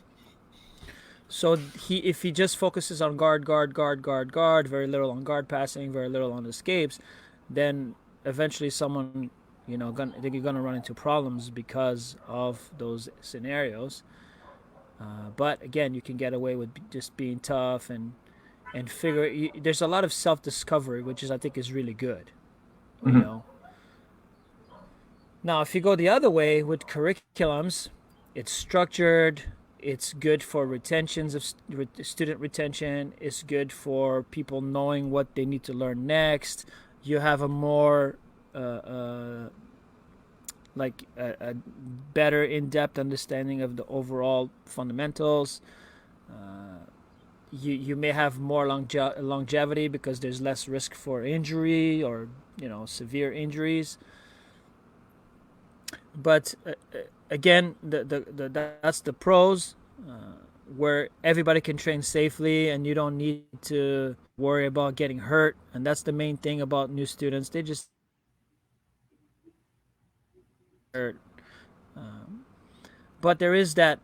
So if he just focuses on guard, very little on guard passing, very little on escapes, then eventually someone, they're going to run into problems because of those scenarios. But again, you can get away with just being tough and figure. There's a lot of self-discovery, which I think is really good. Now, if you go the other way with curriculums, it's structured. It's good for retentions of student retention. It's good for people knowing what they need to learn next. You have a more a better in-depth understanding of the overall fundamentals. You may have more longevity because there's less risk for injury or severe injuries. But again, that's the pros, where everybody can train safely and you don't need to worry about getting hurt. And that's the main thing about new students. They just hurt. But there is that,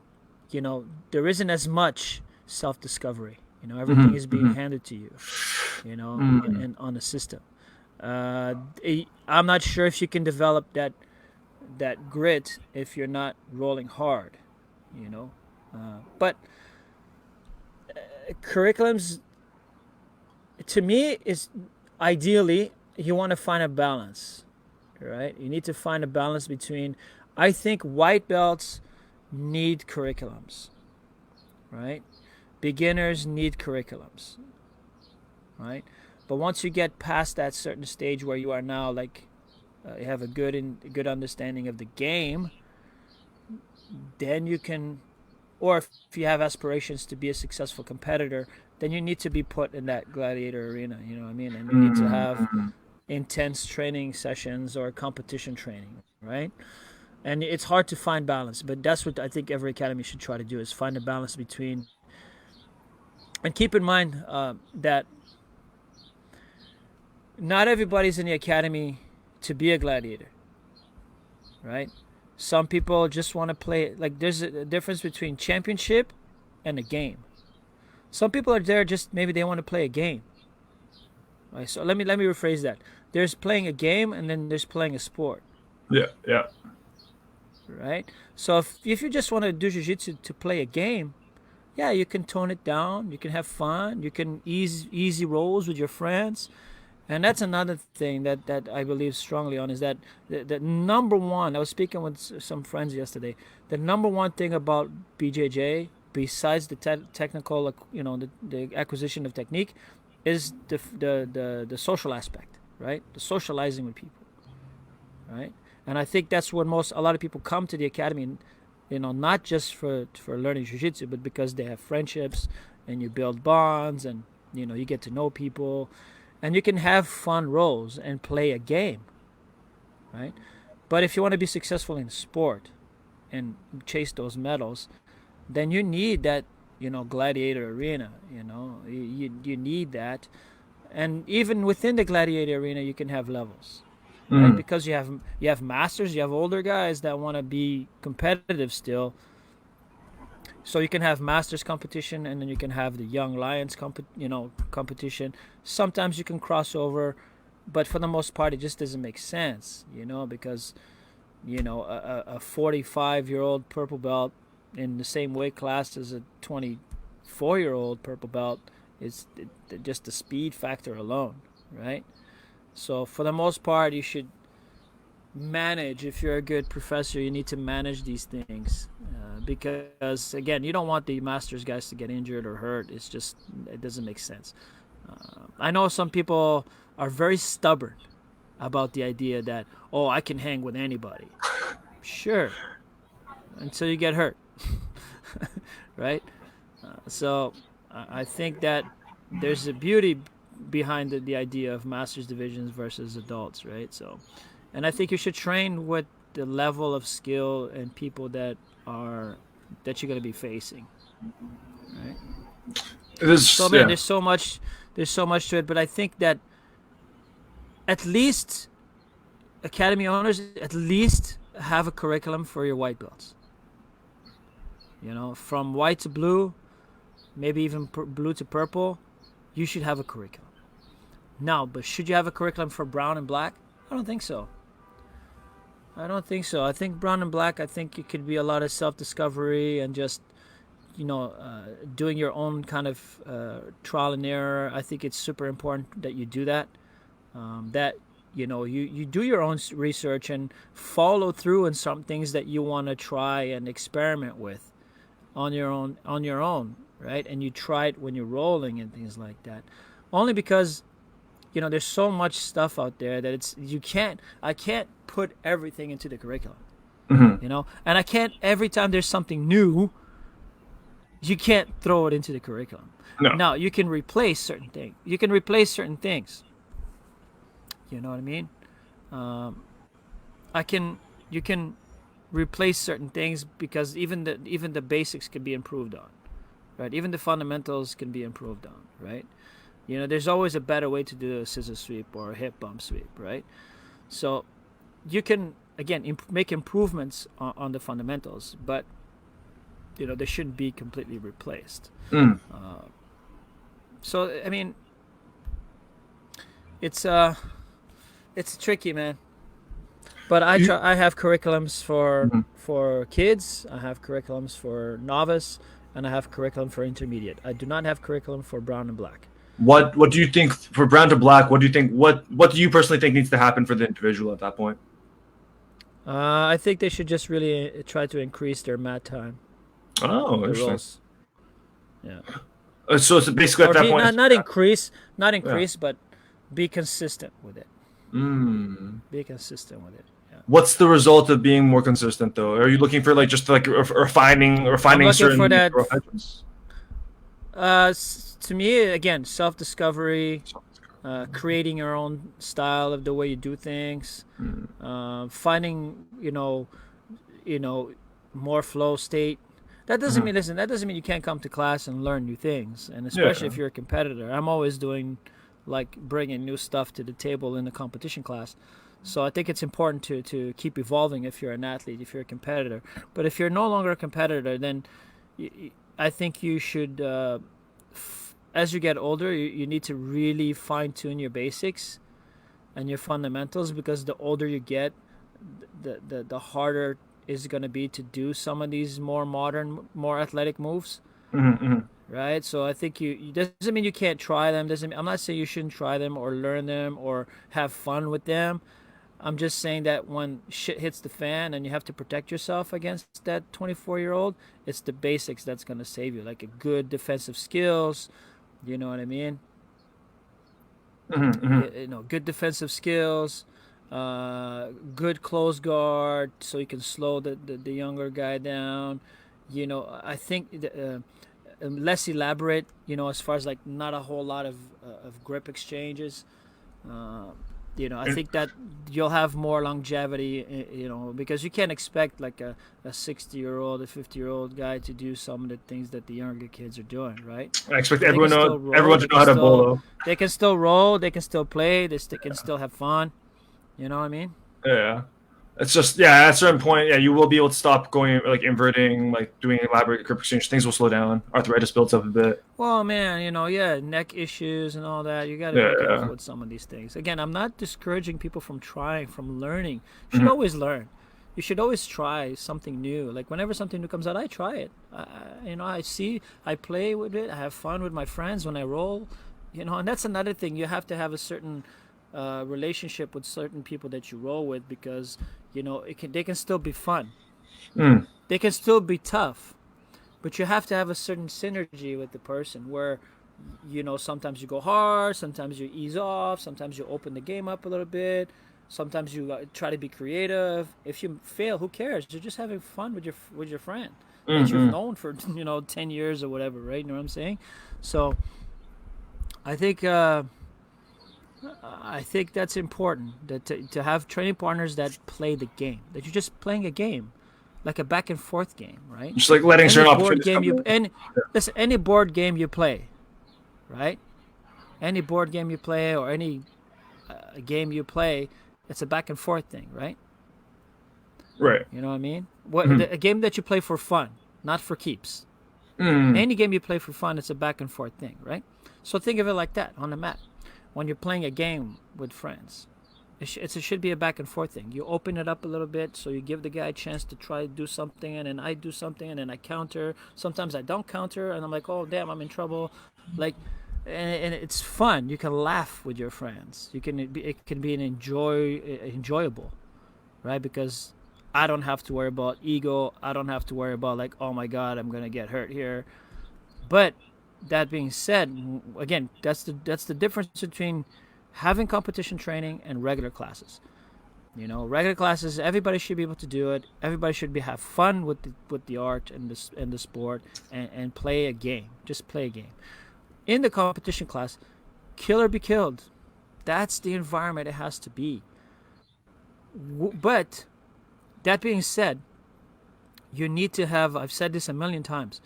there isn't as much self-discovery. Everything is being handed to you, and on the system. I'm not sure if you can develop that grit if you're not rolling hard, but curriculums, to me, is ideally you want to find a balance, right? You need to find a balance between, I think white belts need curriculums, right? Beginners need curriculums, right? But once you get past that certain stage where you are now, like, you have a good understanding of the game, then you can, or if you have aspirations to be a successful competitor, then you need to be put in that gladiator arena, you know what I mean? And you need to have intense training sessions or competition training, right? And it's hard to find balance, but that's what I think every academy should try to do, is find a balance between, and keep in mind that not everybody's in the academy to be a gladiator, right? Some people just want to play, like, there's a difference between championship and a game. Some people are there just, maybe they want to play a game, right? So let me rephrase that. There's playing a game and then there's playing a sport. Yeah. Right? So if you just want to do jiu-jitsu to play a game, yeah, you can tone it down, you can have fun, you can easy rolls with your friends. And that's another thing that I believe strongly on, is that the number one, I was speaking with some friends yesterday, the number one thing about BJJ, besides the technical, the acquisition of technique, is the social aspect, right? The socializing with people, right? And I think that's what a lot of people come to the academy, not just for learning jiu-jitsu, but because they have friendships and you build bonds and, you get to know people. And you can have fun rolls and play a game, right? But if you want to be successful in sport and chase those medals, then you need that, gladiator arena, you need that. And even within the gladiator arena, you can have levels, right? Because you have masters, you have older guys that want to be competitive still. So you can have masters competition, and then you can have the young lions competition. Sometimes you can cross over but for the most part, it just doesn't make sense, because a 45-year-old purple belt in the same weight class as a 24-year-old purple belt is just the speed factor alone, right? So for the most part, you should manage. If you're a good professor, you need to manage these things, because again, you don't want the masters guys to get injured or hurt. It doesn't make sense. I know some people are very stubborn about the idea that, I can hang with anybody. Sure, until you get hurt. Right? So I think that there's a beauty behind the idea of masters divisions versus adults, right? So, and I think you should train with the level of skill and people that you're going to be facing, right? There's so much to it, but I think that at least academy owners at least have a curriculum for your white belts. From white to blue, maybe even blue to purple, you should have a curriculum. Now, but should you have a curriculum for brown and black? I don't think so. I think brown and black, I think it could be a lot of self-discovery and just, doing your own kind of trial and error. I think it's super important that you do that. You do your own research and follow through on some things that you want to try and experiment with on your own, right? And you try it when you're rolling and things like that. Only because, there's so much stuff out there that I can't put everything into the curriculum, and I can't, every time there's something new, you can't throw it into the curriculum. No. Now, you can replace certain things. You know what I mean? You can replace certain things because even the basics can be improved on, right? Even the fundamentals can be improved on, right? There's always a better way to do a scissor sweep or a hip bump sweep, right? So you can, again, make improvements on the fundamentals, but they shouldn't be completely replaced. So I mean, it's tricky, man. But I have curriculums for kids. I have curriculums for novice, and I have curriculum for intermediate. I do not have curriculum for brown and black. What do you think for brown to black? What do you think? What do you personally think needs to happen for the individual at that point? I think they should just really try to increase their mat time. Oh, interesting. Rolls. Yeah. So it's basically at that point, not increase, but be consistent with it. Be consistent with it. Yeah. What's the result of being more consistent, though? Are you looking for refining certain professions? To me, again, self-discovery, creating your own style of the way you do things, finding more flow state. That doesn't mean that doesn't mean you can't come to class and learn new things, and especially if you're a competitor. I'm always doing bringing new stuff to the table in the competition class. So I think it's important to keep evolving if you're an athlete, if you're a competitor. But if you're no longer a competitor, then I think you should, as you get older, you need to really fine-tune your basics and your fundamentals, because the older you get, the harder is going to be to do some of these more modern, more athletic moves. Right? So I think you doesn't mean you can't try them. I'm not saying you shouldn't try them or learn them or have fun with them. I'm just saying that when shit hits the fan and you have to protect yourself against that 24-year-old, it's the basics that's going to save you, like a good defensive skills. You know what I mean? Good defensive skills, good close guard, so you can slow the younger guy down. I think less elaborate, as far as not a whole lot of grip exchanges. I think that you'll have more longevity, because you can't expect a 60-year-old, a 50-year-old guy to do some of the things that the younger kids are doing, right? I expect everyone to know how to bolo. They can still roll, they can still play, they can still have fun. You know what I mean? Yeah. It's just, yeah, at a certain point, yeah, you will be able to stop going like inverting, like doing elaborate grip exchange. Things will slow down. Arthritis builds up a bit. Well, man, yeah, neck issues and all that. You got to be Yeah. careful with some of these things. Again, I'm not discouraging people from trying, from learning. You should Mhm. always learn. You should always try something new. Like whenever something new comes out, I try it. I see, I play with it. I have fun with my friends when I roll. And that's another thing. You have to have a certain relationship with certain people that you roll with because they can still be fun. Mm. They can still be tough, but you have to have a certain synergy with the person where sometimes you go hard, sometimes you ease off, sometimes you open the game up a little bit, sometimes you try to be creative. If you fail, who cares? You're just having fun with your friend that you've Mm-hmm. known for 10 years or whatever, right? You know what I'm saying? So I think that's important, that to have training partners that play the game, that you're just playing a game, like a back and forth game, right? Just like letting Any certain board opportunities game come you in. any listen, any board game you play, right? Any board game you play or any game you play, it's a back and forth thing, right? Right. You know what I mean? Mm-hmm. A game that you play for fun, not for keeps. Mm. Any game you play for fun, it's a back and forth thing, right? So think of it like that on the mat. When you're playing a game with friends, it should be a back and forth thing. You open it up a little bit, so you give the guy a chance to try to do something, and then I do something, and then I counter. Sometimes I don't counter, and I'm like, oh damn, I'm in trouble. Like, and it's fun. You can laugh with your friends. It can be enjoyable, right? Because I don't have to worry about ego. I don't have to worry about like, oh my god, I'm gonna get hurt here. But that being said, again, that's the difference between having competition training and regular classes. Regular classes, everybody should be able to do it. Everybody should have fun with the art and the sport and play a game. Just play a game. In the competition class, kill or be killed. That's the environment it has to be. But that being said, you need to have, I've said this a million times,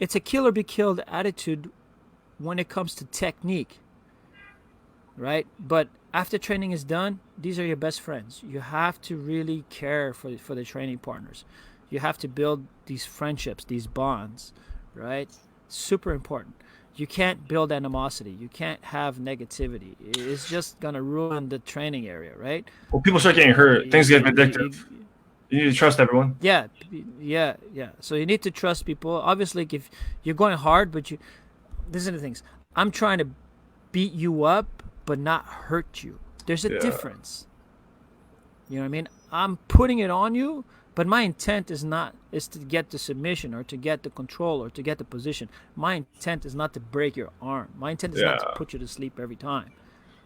it's a kill or be killed attitude when it comes to technique, right? But after training is done, these are your best friends. You have to really care for the training partners. You have to build these friendships, these bonds, right? Super important. You can't build animosity. You can't have negativity. It's just going to ruin the training area, right? Well, people start getting hurt. Things get addictive. You need to trust everyone. Yeah. So you need to trust people. Obviously, if you're going hard, but these are the things. I'm trying to beat you up, but not hurt you. There's a difference. You know what I mean? I'm putting it on you, but my intent is to get the submission or to get the control or to get the position. My intent is not to break your arm. My intent is not to put you to sleep every time.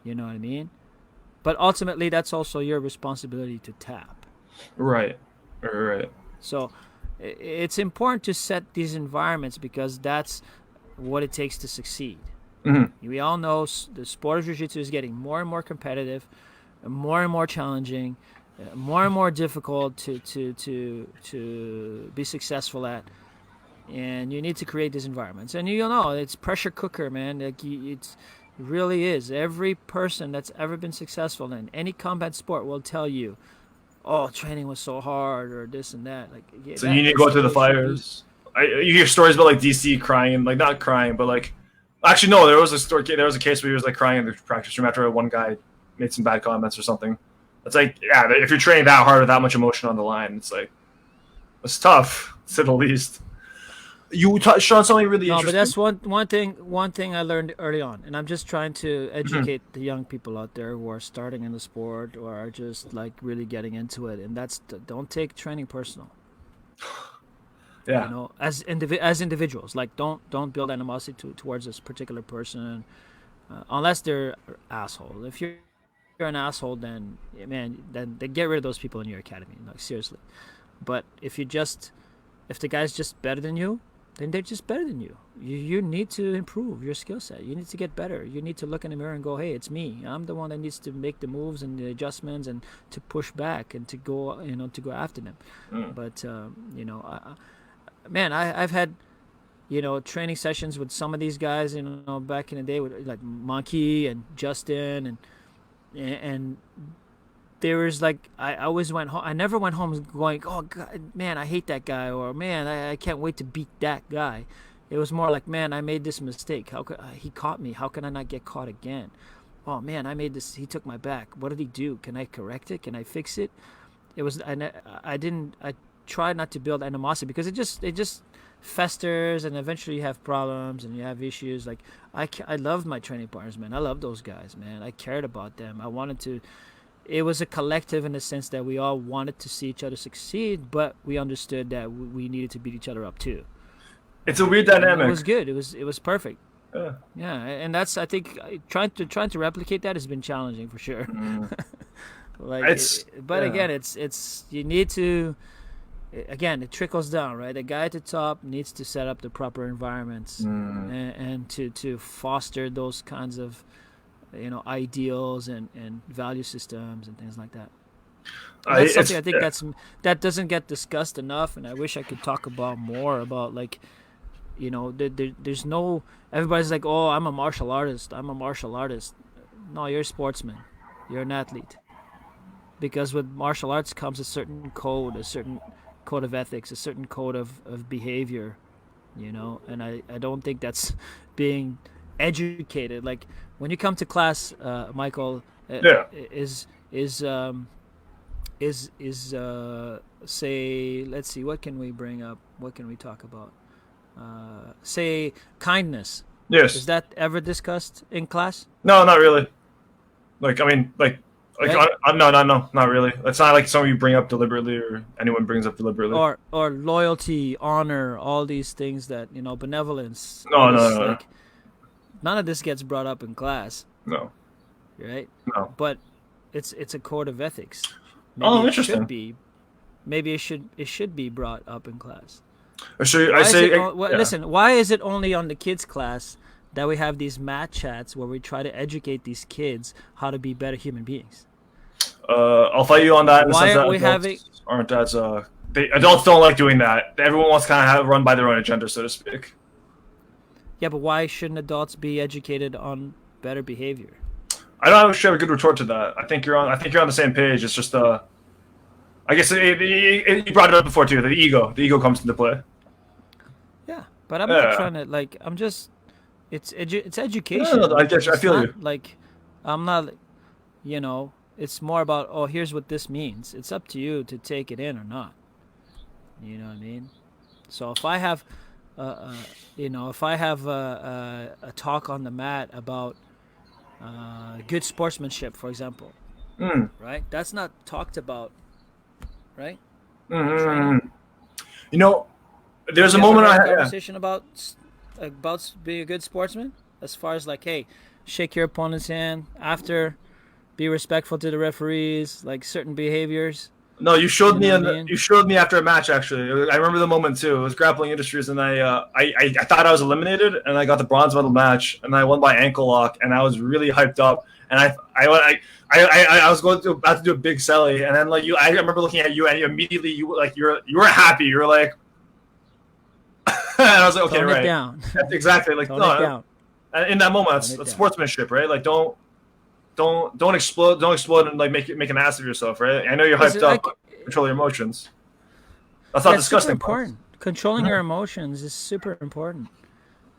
You know what I mean? But ultimately, that's also your responsibility to tap. Right. So it's important to set these environments because that's what it takes to succeed. Mm-hmm. We all know the sport of jiu-jitsu is getting more and more competitive, and more challenging, more and more difficult to be successful at. And you need to create these environments. And it's pressure cooker, man. Like it really is. Every person that's ever been successful in any combat sport will tell you, oh, training was so hard or this and that. Like, so you need to go through the fires. You hear stories about like DC crying, like not crying, but like actually no, there was a case where he was like crying in the practice room after one guy made some bad comments or something. It's like, yeah, if you're training that hard with that much emotion on the line, it's tough, to say the least. You touched on something really interesting. No, but that's one thing I learned early on, and I'm just trying to educate the young people out there who are starting in the sport or are just like really getting into it, and that's don't take training personal. Yeah. As individuals, like don't build animosity towards this particular person, unless they're an asshole. If you're an asshole, then then get rid of those people in your academy. Like seriously. But if the guy's just better than you, then they're just better than you. You need to improve your skill set. You need to get better. You need to look in the mirror and go, hey, it's me. I'm the one that needs to make the moves and the adjustments and to push back and to go after them. But I've had training sessions with some of these guys, back in the day with like Monkey and Justin and there was like I always went home. I never went home going, oh God, man, I hate that guy, or man, I can't wait to beat that guy. It was more like, man, I made this mistake. How could he caught me? How can I not get caught again? Oh man, I made this. He took my back. What did he do? Can I correct it? Can I fix it? It was I didn't. I tried not to build animosity because it just festers, and eventually you have problems and you have issues. Like I loved my training partners, man. I loved those guys, man. I cared about them. I wanted to. It was a collective in the sense that we all wanted to see each other succeed, but we understood that we needed to beat each other up too. It's a weird dynamic. It was good. It was perfect. Yeah, and that's, I think, trying to replicate that has been challenging for sure. Again, it's you need to. Again, it trickles down, right? The guy at the top needs to set up the proper environments and to foster those kinds of, ideals and value systems and things like that. And that's something I think that doesn't get discussed enough, and I wish I could talk about more about, like, there's no, everybody's like, oh, I'm a martial artist. No, you're a sportsman. You're an athlete. Because with martial arts comes a certain code of ethics, a certain code of behavior, and I don't think that's being educated. Like when you come to class, Michael, say, let's see, what can we bring up? What can we talk about? Say kindness. Yes. Is that ever discussed in class? No, not really. Like, I mean, like, right? no, not really. It's not like something you bring up deliberately or anyone brings up deliberately. Or loyalty, honor, all these things that, benevolence. No. Like, none of this gets brought up in class. No. Right? No. But it's a code of ethics. Interesting. Maybe it should be brought up in class. Listen, why is it only on the kids' class that we have these mat chats where we try to educate these kids how to be better human beings? I'll fight you on that. In the Why sense aren't that we having? Aren't as adults don't like doing that. Everyone wants to kind of have run by their own agenda, so to speak. Yeah, but why shouldn't adults be educated on better behavior? I don't actually have a good retort to that. I think you're on the same page. It's just I guess you brought it up before too. The ego comes into play. Yeah, but I'm not trying to, like. I'm just. It's education. No, I guess I feel you. Like, I'm not. It's more about, oh, here's what this means. It's up to you to take it in or not. You know what I mean? So if I have, a talk on the mat about good sportsmanship, for example, right? That's not talked about, right? Mm-hmm. There's a moment I had a conversation about being a good sportsman, as far as like, hey, shake your opponent's hand after, be respectful to the referees, like certain behaviors. No, you showed me you showed me after a match. Actually, I remember the moment too. It was Grappling Industries, and I thought I was eliminated, and I got the bronze medal match, and I won by ankle lock, and I was really hyped up, and I was about to do a big celly, and then like I remember looking at you, and immediately you weren't happy. You were like, and I was like, okay, Tone right, it down. That's exactly like Tone it down. In that moment, that's sportsmanship, right? Like don't explode and like make an ass of yourself, right? I know you're hyped up. Control your emotions. That's not disgusting. Super important. Controlling your emotions is super important,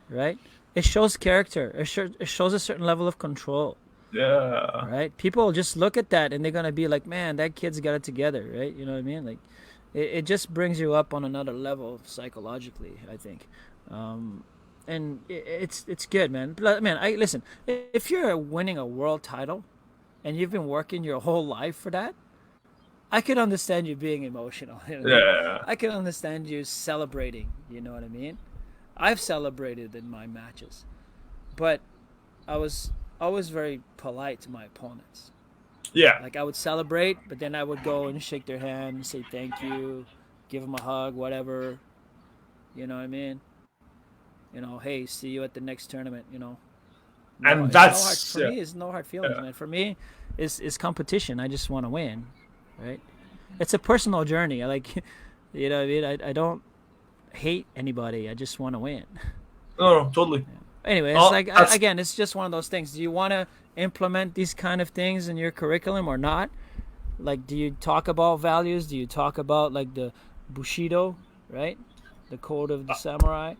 right? It shows character. It shows a certain level of control. Yeah. Right. People just look at that and they're gonna be like, "Man, that kid's got it together," right? You know what I mean? Like, it just brings you up on another level psychologically, I think. And it's good, man. Man, listen. If you're winning a world title, and you've been working your whole life for that, I can understand you being emotional. You know? Yeah. I can understand you celebrating. You know what I mean? I've celebrated in my matches, but I was always very polite to my opponents. Yeah. Like I would celebrate, but then I would go and shake their hand, say thank you, give them a hug, whatever. You know what I mean? Hey, see you at the next tournament, And that's for me, it's no hard feelings, man. For me, it's competition. I just want to win, right? It's a personal journey. I like, you know what I mean? I don't hate anybody. I just want to win. No, totally. Yeah. Anyway, it's it's just one of those things. Do you want to implement these kind of things in your curriculum or not? Like, do you talk about values? Do you talk about like the Bushido, right? The code of the samurai,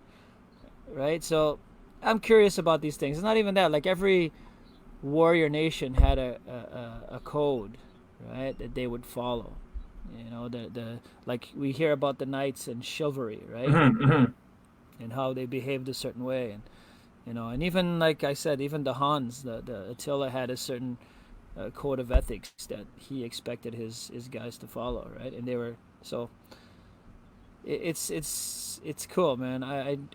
right? So I'm curious about these things. It's not even that. Like every warrior nation had a code, right, that they would follow. You know, the like we hear about the knights and chivalry, right? And how they behaved a certain way, and you know, and even like I said, even the Hans, the Attila had a certain code of ethics that he expected his guys to follow, right? And they were so. It's cool, man.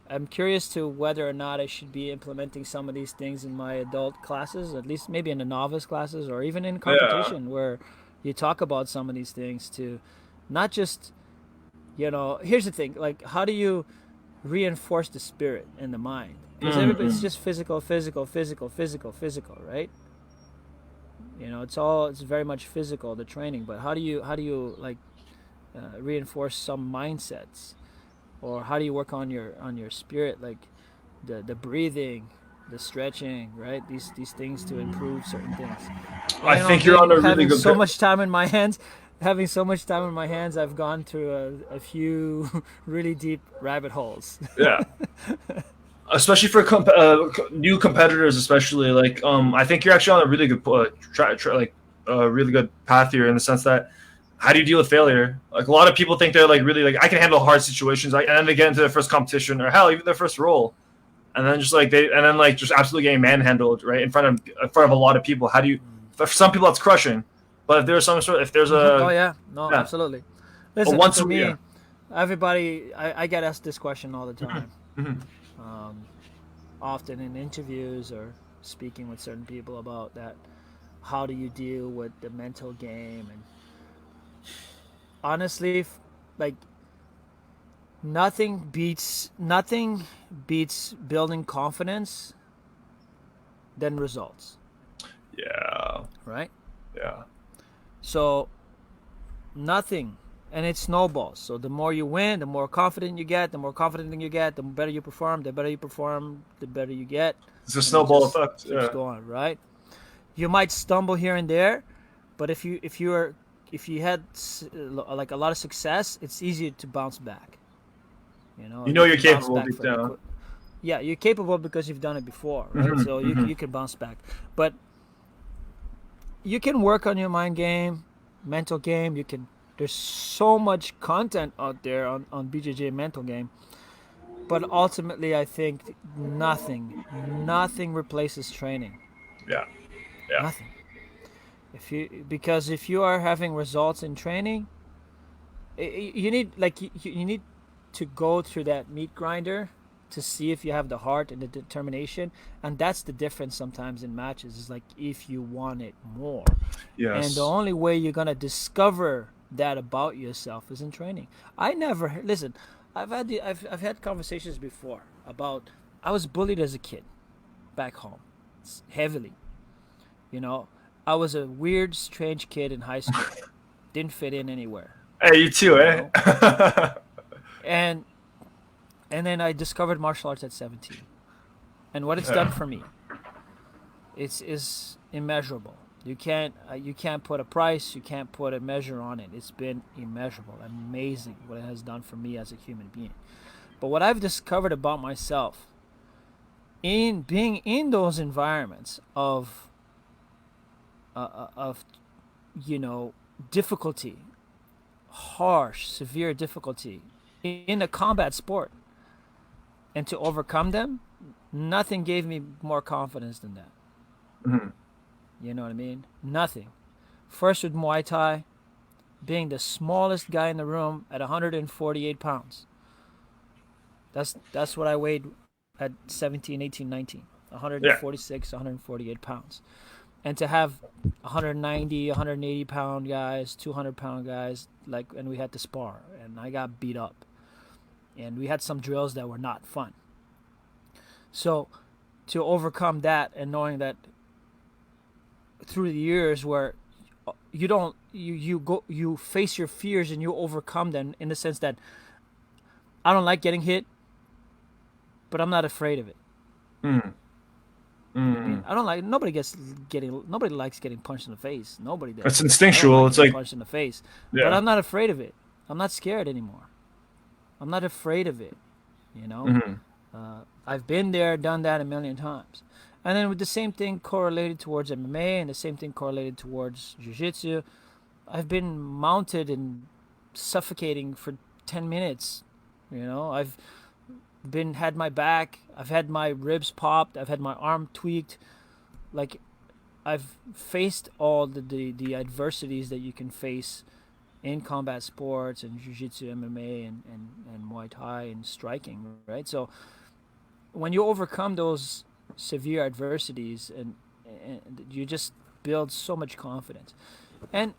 I'm curious to whether or not I should be implementing some of these things in my adult classes, at least maybe in the novice classes, or even in Yeah. competition where you talk about some of these things to not just, you know, here's the thing, like how do you reinforce the spirit and the mind? Because everybody's Mm-hmm. just physical, right? You know, it's very much physical, the training, but how do you like reinforce some mindsets, or how do you work on your spirit, like the breathing, the stretching, right? These things to improve certain things. And I you know, think you're on being a really having good. so much time in my hands, I've gone through a few really deep rabbit holes. Yeah. Especially for new competitors, especially like I think you're actually on a really good like a really good path here in the sense that how do you deal with failure? Like a lot of people think they're like really like I can handle hard situations, and then they get into their first competition or hell even their first role, and then just like just absolutely getting manhandled right in front of a lot of people. How do you? For some people that's crushing, but if there's some sort if there's Oh a yeah, no, yeah absolutely. a Listen, once for a yeah me, everybody, I get asked this question all the Mhm. time, Mhm. um, often in interviews or speaking with certain people about that. How do you deal with the mental game? And honestly, like nothing beats building confidence than results, Yeah, right? yeah. So nothing, and it snowballs. So the more you win, the more confident you get. The more confident you get, the better you perform. The better you perform, the better you get, It's a and it snowball just effect. keeps Yeah, going, right? You might stumble here and there, but if you had like a lot of success, it's easier to bounce back. You know, you know you you're can bounce capable back deep fairly down. quick. Yeah, you're capable because you've done it before, right? Hmm. So Hmm. you can bounce back, but you can work on your mind game, mental game. You can. There's so much content out there on BJJ mental game, but ultimately, I think nothing replaces training. Yeah, yeah. Nothing. If you are having results in training, you need like you need to go through that meat grinder to see if you have the heart and the determination, and that's the difference sometimes in matches. Is like if you want it more, and the Yes. only way you're gonna discover that about yourself is in training. I never listen. I've had conversations before about I was bullied as a kid back home, heavily. You know, I was a weird, strange kid in high school. Didn't fit in anywhere. Hey, you too, You eh? know, and then I discovered martial arts at 17, and what it's done Yeah. for me, it's is immeasurable. You can't put a price, you can't put a measure on it. It's been immeasurable, amazing what it has done for me as a human being. But what I've discovered about myself in being in those environments of you know difficulty, harsh, severe difficulty in a combat sport, and to overcome them, nothing gave me more confidence than that. Mhm. You know what I mean? Nothing. First with Muay Thai, being the smallest guy in the room at 148 pounds. That's what I weighed at 17, 18, 19. Yeah. 146, 148 pounds. And to have 190, 180 pound guys, 200-pound guys, like, and we had to spar, and I got beat up. And we had some drills that were not fun. So to overcome that and knowing that through the years where you don't you face your fears and you overcome them in the sense that I don't like getting hit, but I'm not afraid of it. Mhm. I mean, I don't like nobody likes getting punched in the face. Nobody It's does. I don't instinctual. like It's getting like, punched in the face, but yeah. I'm not afraid of it. I'm not scared anymore. I'm not afraid of it. You know, Hmm. I've been there, done that a million times. And then with the same thing correlated towards MMA and the same thing correlated towards jiu-jitsu, I've been mounted and suffocating for 10 minutes. You know, I've been had my back, I've had my ribs popped, I've had my arm tweaked. Like I've faced all the adversities that you can face in combat sports and jiu-jitsu, MMA and Muay Thai and striking, right? So when you overcome those severe adversities and you just build so much confidence. And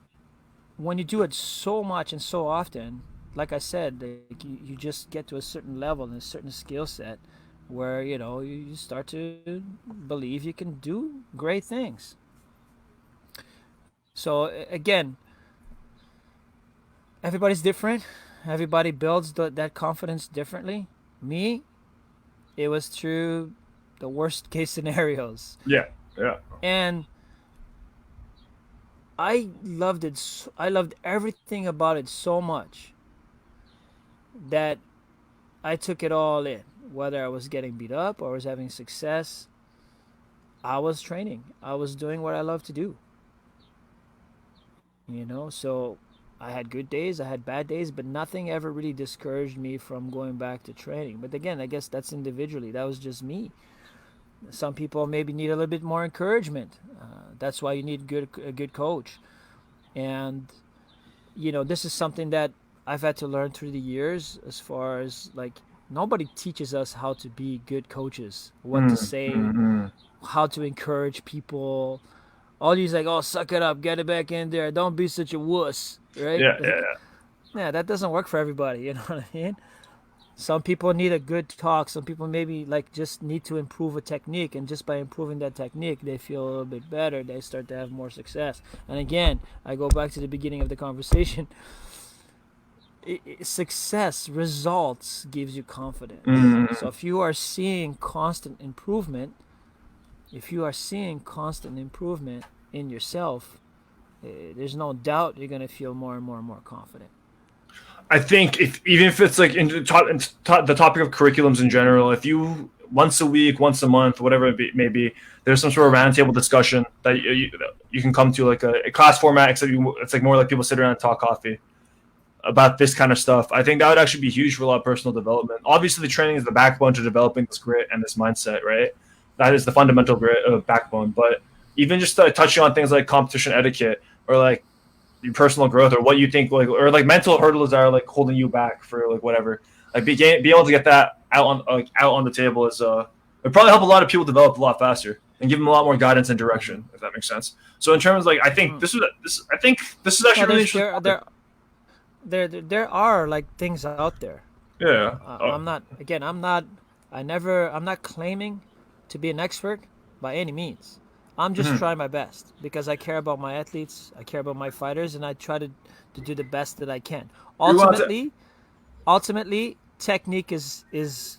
when you do it so much and so often, like I said, like you just get to a certain level and a certain skill set where you start to believe you can do great things. So again, everybody's different. Everybody builds that confidence differently. Me, it was through the worst case scenarios, Yeah. Yeah. and I loved it. I loved everything about it so much that I took it all in. Whether I was getting beat up or I was having success, I was training. I was doing what I love to do. So I had good days, I had bad days, but nothing ever really discouraged me from going back to training. But again, I guess that's individually. That was just me. Some people maybe need a little bit more encouragement. That's why you need a good coach. And this is something that I've had to learn through the years, as far as like nobody teaches us how to be good coaches, what to say, Mm-hmm. how to encourage people. All these like, oh, suck it up, get it back in there, don't be such a wuss, right? Yeah. Like, Yeah. yeah, that doesn't work for everybody. You know what I mean? Some people need a good talk. Some people maybe like just need to improve a technique, and just by improving that technique, they feel a little bit better. They start to have more success. And again, I go back to the beginning of the conversation. Success, results gives you confidence. Mm-hmm. So if you are seeing constant improvement, in yourself, there's no doubt you're going to feel more and more and more confident. I think even if it's like the topic of curriculums in general, if you once a week, once a month, whatever it may be, there's some sort of roundtable discussion that you can come to, like a class format, except it's like more like people sit around and talk coffee about this kind of stuff. I think that would actually be huge for a lot of personal development. Obviously, the training is the backbone to developing this grit and this mindset, right? That is the fundamental grit backbone. But even just touching on things like competition etiquette, or like your personal growth, or what you think, like, or like mental hurdles that are like holding you back for like whatever, like be able to get that out on the table is it probably help a lot of people develop a lot faster and give them a lot more guidance and direction, if that makes sense. So in terms of like, I think this is actually really interesting. There are like things out there. Yeah. I'm not again. I'm not claiming to be an expert by any means. I'm just trying my best because I care about my athletes, I care about my fighters, and I try to do the best that I can. Ultimately, technique is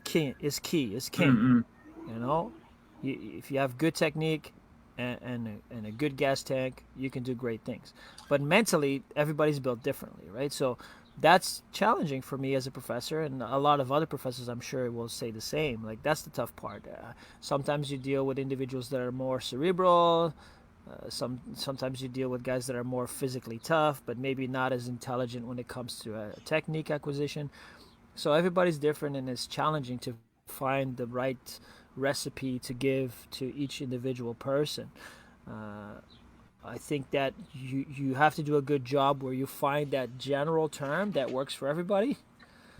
key. Is king. Mm-hmm. You know, if you have good technique and a good gas tank, you can do great things. But mentally, everybody's built differently, right? So that's challenging for me as a professor, and a lot of other professors, I'm sure, will say the same. Like, that's the tough part. Sometimes you deal with individuals that are more cerebral. Sometimes you deal with guys that are more physically tough, but maybe not as intelligent when it comes to technique acquisition. So everybody's different, and it's challenging to find the right recipe to give to each individual person. I think that you have to do a good job where you find that general term that works for everybody,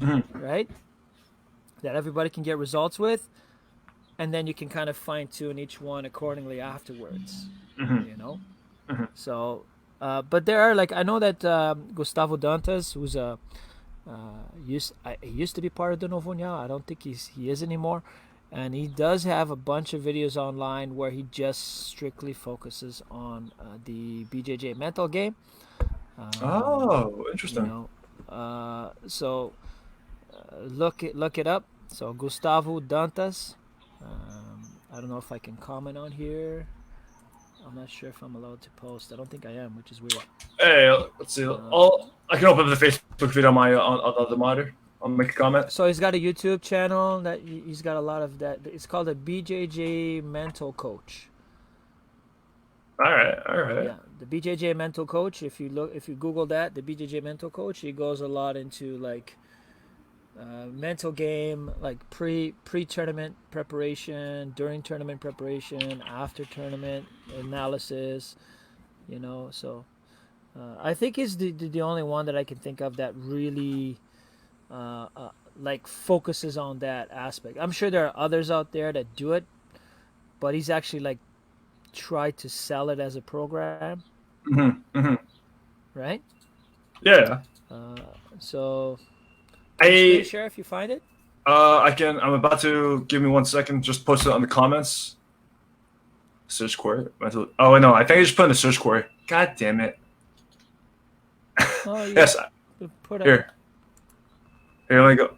Mm-hmm. right? That everybody can get results with, and then you can kind of fine tune each one accordingly afterwards. Mm-hmm. You know. Mm-hmm. So, but there are like, I know that Gustavo Dantas, who's he used to be part of the Novo União. I don't think he is anymore. And he does have a bunch of videos online where he just strictly focuses on the BJJ mental game. Oh, You interesting. know, look it up. So Gustavo Dantas, I don't know if I can comment on here. I'm not sure if I'm allowed to post. I don't think I am, which is weird. Hey, let's see. I can open up the Facebook feed on my on the monitor. I'll make a comment. So he's got a YouTube channel that he's got a lot of that. It's called the BJJ Mental Coach. All right. Yeah, the BJJ Mental Coach. If you Google that, the BJJ Mental Coach, he goes a lot into like mental game, like pre-tournament preparation, during tournament preparation, after tournament analysis. So I think he's the only one that I can think of that really like focuses on that aspect. I'm sure there are others out there that do it, but he's actually like tried to sell it as a program. Right? Yeah. So I share if you find it. I can. I'm about to. Give me 1 second. Just post it on the comments. Search query. Oh no, I think I just put in the search query. God damn it. Oh, yes. Here. Let me go.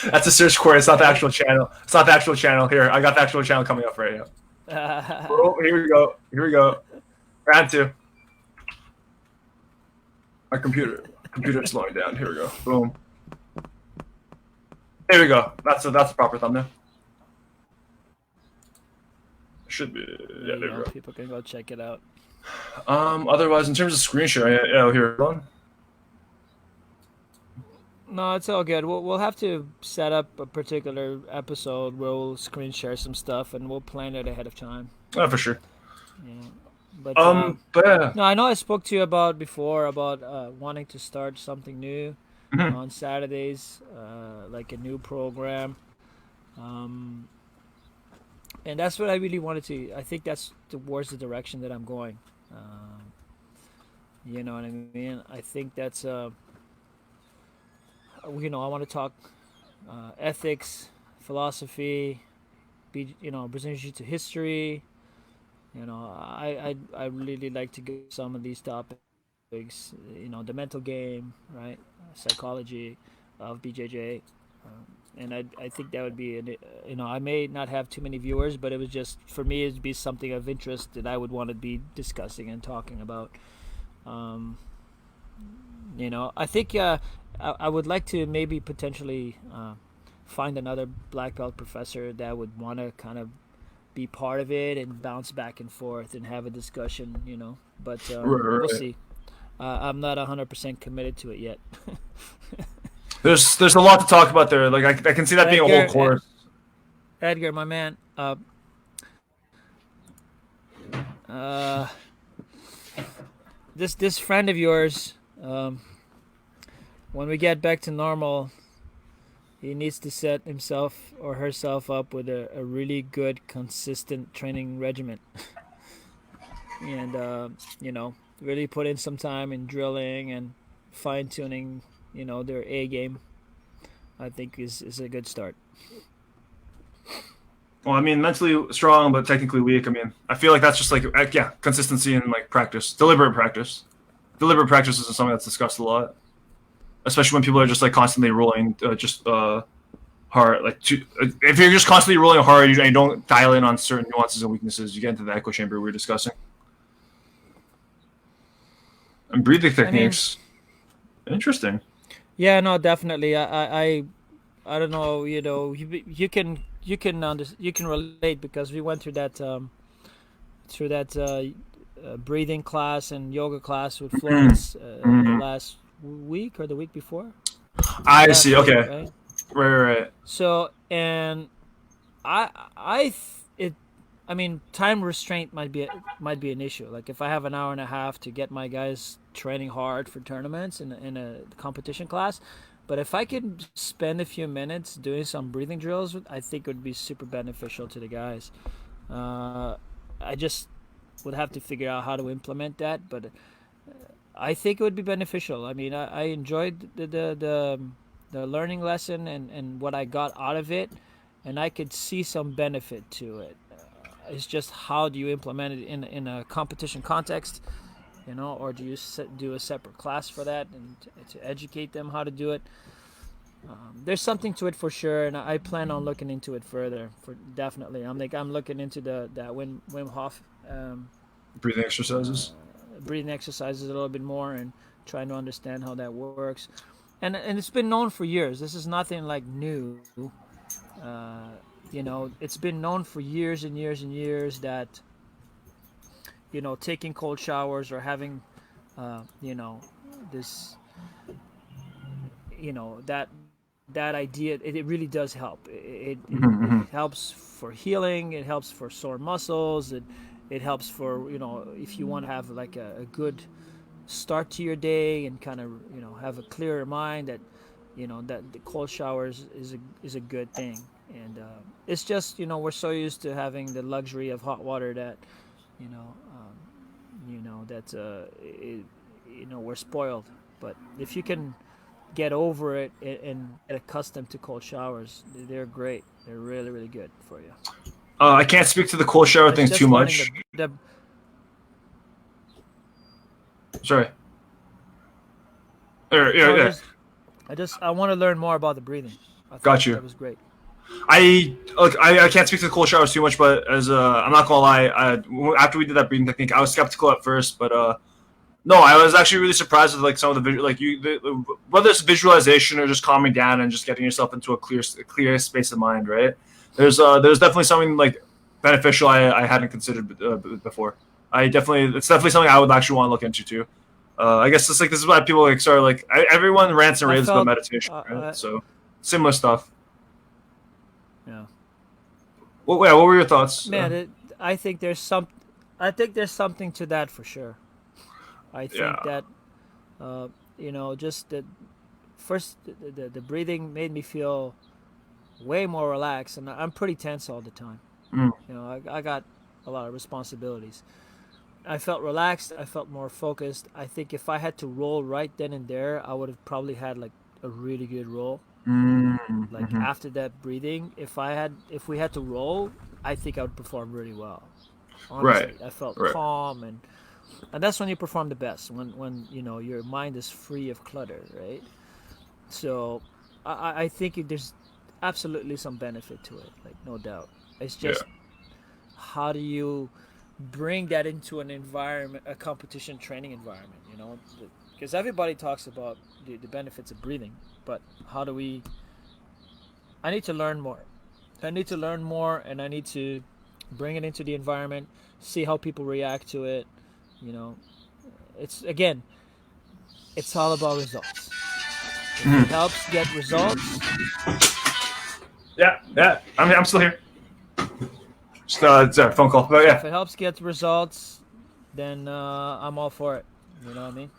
That's a search query. It's not the actual channel. It's not the actual channel. Here, I got the actual channel coming up right now. Oh, here we go. Round 2. My computer is slowing down. Here we go. Boom. There we go. That's a proper thumbnail. Should be. Yeah, there we go. People can go check it out. Otherwise, in terms of screen share, here. No, it's all good. We'll have to set up a particular episode where we'll screen share some stuff and we'll plan it ahead of time. Oh, for sure. Yeah. But yeah. No, I know I spoke to you about wanting to start something new on Saturdays, like a new program. And that's what I really wanted to. I think that's towards the direction that I'm going. You know what I mean? I think that's I want to talk ethics, philosophy, Brazilian Jiu-Jitsu history. I really like to get some of these topics. The mental game, right? Psychology of BJJ. And I think that would be, I may not have too many viewers, but it was just, for me, it'd be something of interest that I would want to be discussing and talking about. I think I would like to maybe potentially find another black belt professor that would want to kind of be part of it and bounce back and forth and have a discussion, but we'll see. I'm not 100% committed to it yet. There's a lot to talk about there. Like I can see that being a whole course. Edgar, my man. This friend of yours, when we get back to normal, he needs to set himself or herself up with a really good, consistent training regimen. And really put in some time in drilling and fine-tuning their A game. I think is a good start. Well, I mean, mentally strong but technically weak. I mean, I feel like that's just like consistency and like practice, deliberate practice. Deliberate practice is something that's discussed a lot, especially when people are just like constantly rolling hard. Like if you're just constantly rolling hard and you don't dial in on certain nuances and weaknesses, you get into the echo chamber we were discussing. And breathing techniques. Interesting. Yeah, no, definitely. I don't know. You can relate because we went through that breathing class and yoga class with Florence last week or the week before. I see. Okay. Right. So, and I mean, time restraint might be an issue. Like if I have an hour and a half to get my guys training hard for tournaments in a competition class, but if I could spend a few minutes doing some breathing drills, I think it would be super beneficial to the guys. I just would have to figure out how to implement that, but I think it would be beneficial. I mean, I enjoyed the learning lesson and what I got out of it, and I could see some benefit to it. It's just how do you implement it in a competition context, or do you do a separate class for that and to educate them how to do it? There's something to it for sure, and I plan on looking into it further. For definitely, I'm looking into that Wim Hof Breathing exercises. breathing exercises a little bit more and trying to understand how that works. And it's been known for years. This is nothing like new. Uh, it's been known for years and years and years that taking cold showers or having this that idea, it really does help. It helps for healing. It helps for sore muscles. It helps for if you want to have like a good start to your day and kind of have a clearer mind, that the cold showers is a good thing. And it's just we're so used to having the luxury of hot water that you know that we're spoiled. But if you can get over it and get accustomed to cold showers, they're great. They're really, really good for you. I can't speak to the cold shower things too much. Sorry. Yeah. I want to learn more about the breathing. Got you. That was great. I can't speak to the cold showers too much, but as I'm not gonna lie, after we did that breathing technique, I was skeptical at first, but no, I was actually really surprised with like some of the whether it's visualization or just calming down and just getting yourself into a clear space of mind, right? There's definitely something like beneficial I hadn't considered before. It's definitely something I would actually want to look into too. I guess this is why people like start like everyone rants and raves about meditation, right? So similar stuff. Yeah. What were your thoughts? Man, I think there's something to that for sure. I think that just the breathing made me feel way more relaxed, and I'm pretty tense all the time. I got a lot of responsibilities. I felt relaxed. I felt more focused. I think if I had to roll right then and there, I would have probably had like a really good roll. Like after that breathing, if we had to roll, I think I would perform really well. Honestly, I felt calm, and that's when you perform the best. When your mind is free of clutter, right? So I think there's absolutely some benefit to it, like no doubt. It's just how do you bring that into an environment, a competition training environment? Because everybody talks about the benefits of breathing, but how do we? I need to learn more. And I need to bring it into the environment, see how people react to it. It's all about results. If it helps get results. Yeah. I'm still here. Just it's a phone call, but yeah. If it helps get results, then I'm all for it. You know what I mean?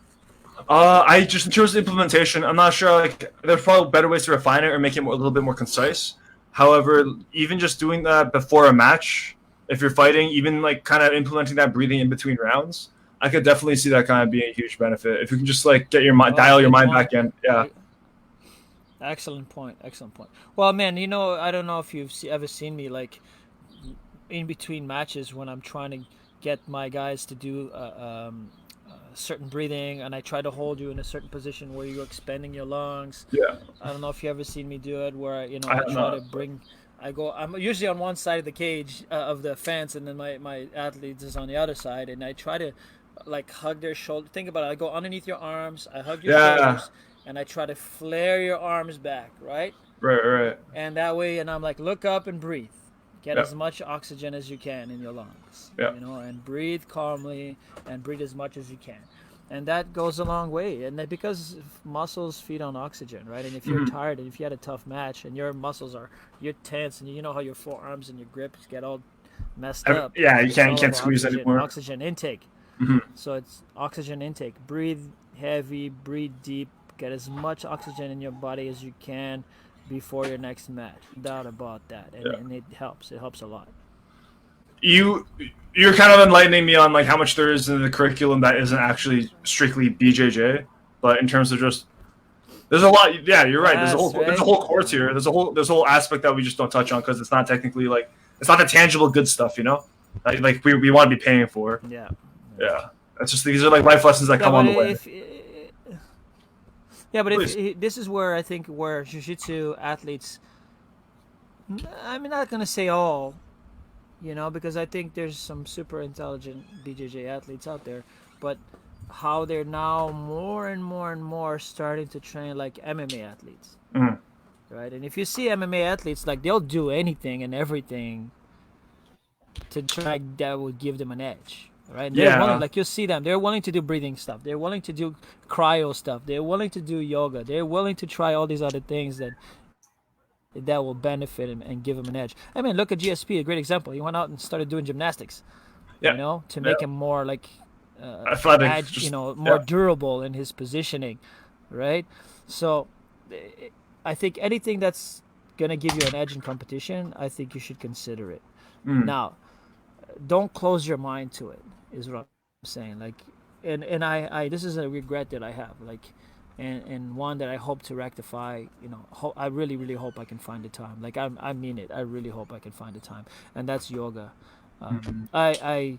I just in terms of implementation, I'm not sure. Like, there's probably better ways to refine it or make it a little bit more concise. However, even just doing that before a match, if you're fighting, even like kind of implementing that breathing in between rounds, I could definitely see that kind of being a huge benefit. If you can just like get your mind, dial your mind back in. Yeah. Excellent point. Well, man, I don't know if you've ever seen me like in between matches when I'm trying to get my guys to do certain breathing, and I try to hold you in a certain position where you're expanding your lungs. Yeah. I don't know if you ever seen me do it where I try to bring. I'm usually on one side of the cage of the fence, and then my athlete is on the other side, and I try to like hug their shoulder. Think about it. I go underneath your arms, I hug your shoulders, and I try to flare your arms back, right? Right. And that way, and I'm like, look up and breathe. Get as much oxygen as you can in your lungs. And breathe calmly and breathe as much as you can. And that goes a long way. And because muscles feed on oxygen, right? And if you're tired and if you had a tough match and your muscles you're tense, and you know how your forearms and your grips get all messed up. Yeah, you can't squeeze anymore. Oxygen intake. So it's oxygen intake. Breathe heavy, breathe deep, get as much oxygen in your body as you can before your next match. No doubt about that. And it helps. It helps a lot. You're kind of enlightening me on like how much there is in the curriculum that isn't actually strictly BJJ, but in terms of just there's a lot. Yeah, you're right. There's a whole course here. There's a whole aspect that we just don't touch on because it's not technically like it's not the tangible good stuff, like we want to be paying for. Yeah. That's just these are like life lessons that come on the way. Yeah, but Please. this is where I think where jiu-jitsu athletes, I'm not gonna say all, because I think there's some super intelligent BJJ athletes out there, but how they're now more and more and more starting to train like MMA athletes, Mm. right? And if you see MMA athletes, like they'll do anything and everything to try that would give them an edge, right? They're willing, Yeah. like you'll see them, they're willing to do breathing stuff, they're willing to do cryo stuff, they're willing to do yoga, they're willing to try all these other things that will benefit him and give him an edge. I mean, look at GSP, a great example. He went out and started doing gymnastics, Yeah. to Yeah. make him more like, Athletic. Just, more durable in his positioning, right? So, I think anything that's gonna give you an edge in competition, I think you should consider it. Mm. Now, don't close your mind to it. Is what I'm saying. Like, and I this is a regret that I have. Like, and one that I hope to rectify. I really really hope I can find the time. Like I mean it. I really hope I can find the time, and that's yoga. I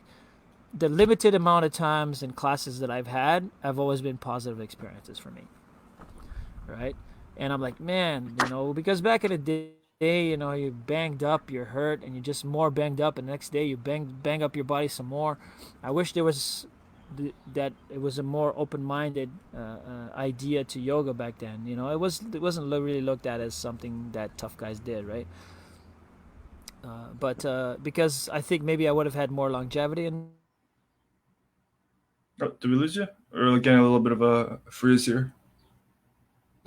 the limited amount of times and classes that I've had have always been positive experiences for me, right? And I'm like, man, because back in the day, you banged up, you're hurt, and you're just more banged up, and the next day you bang up your body some more. I wish there was that it was a more open-minded idea to yoga back then. It wasn't really looked at as something that tough guys did, right? But because I think maybe I would have had more longevity in Oh, did we lose you? We're getting a little bit of a freeze here.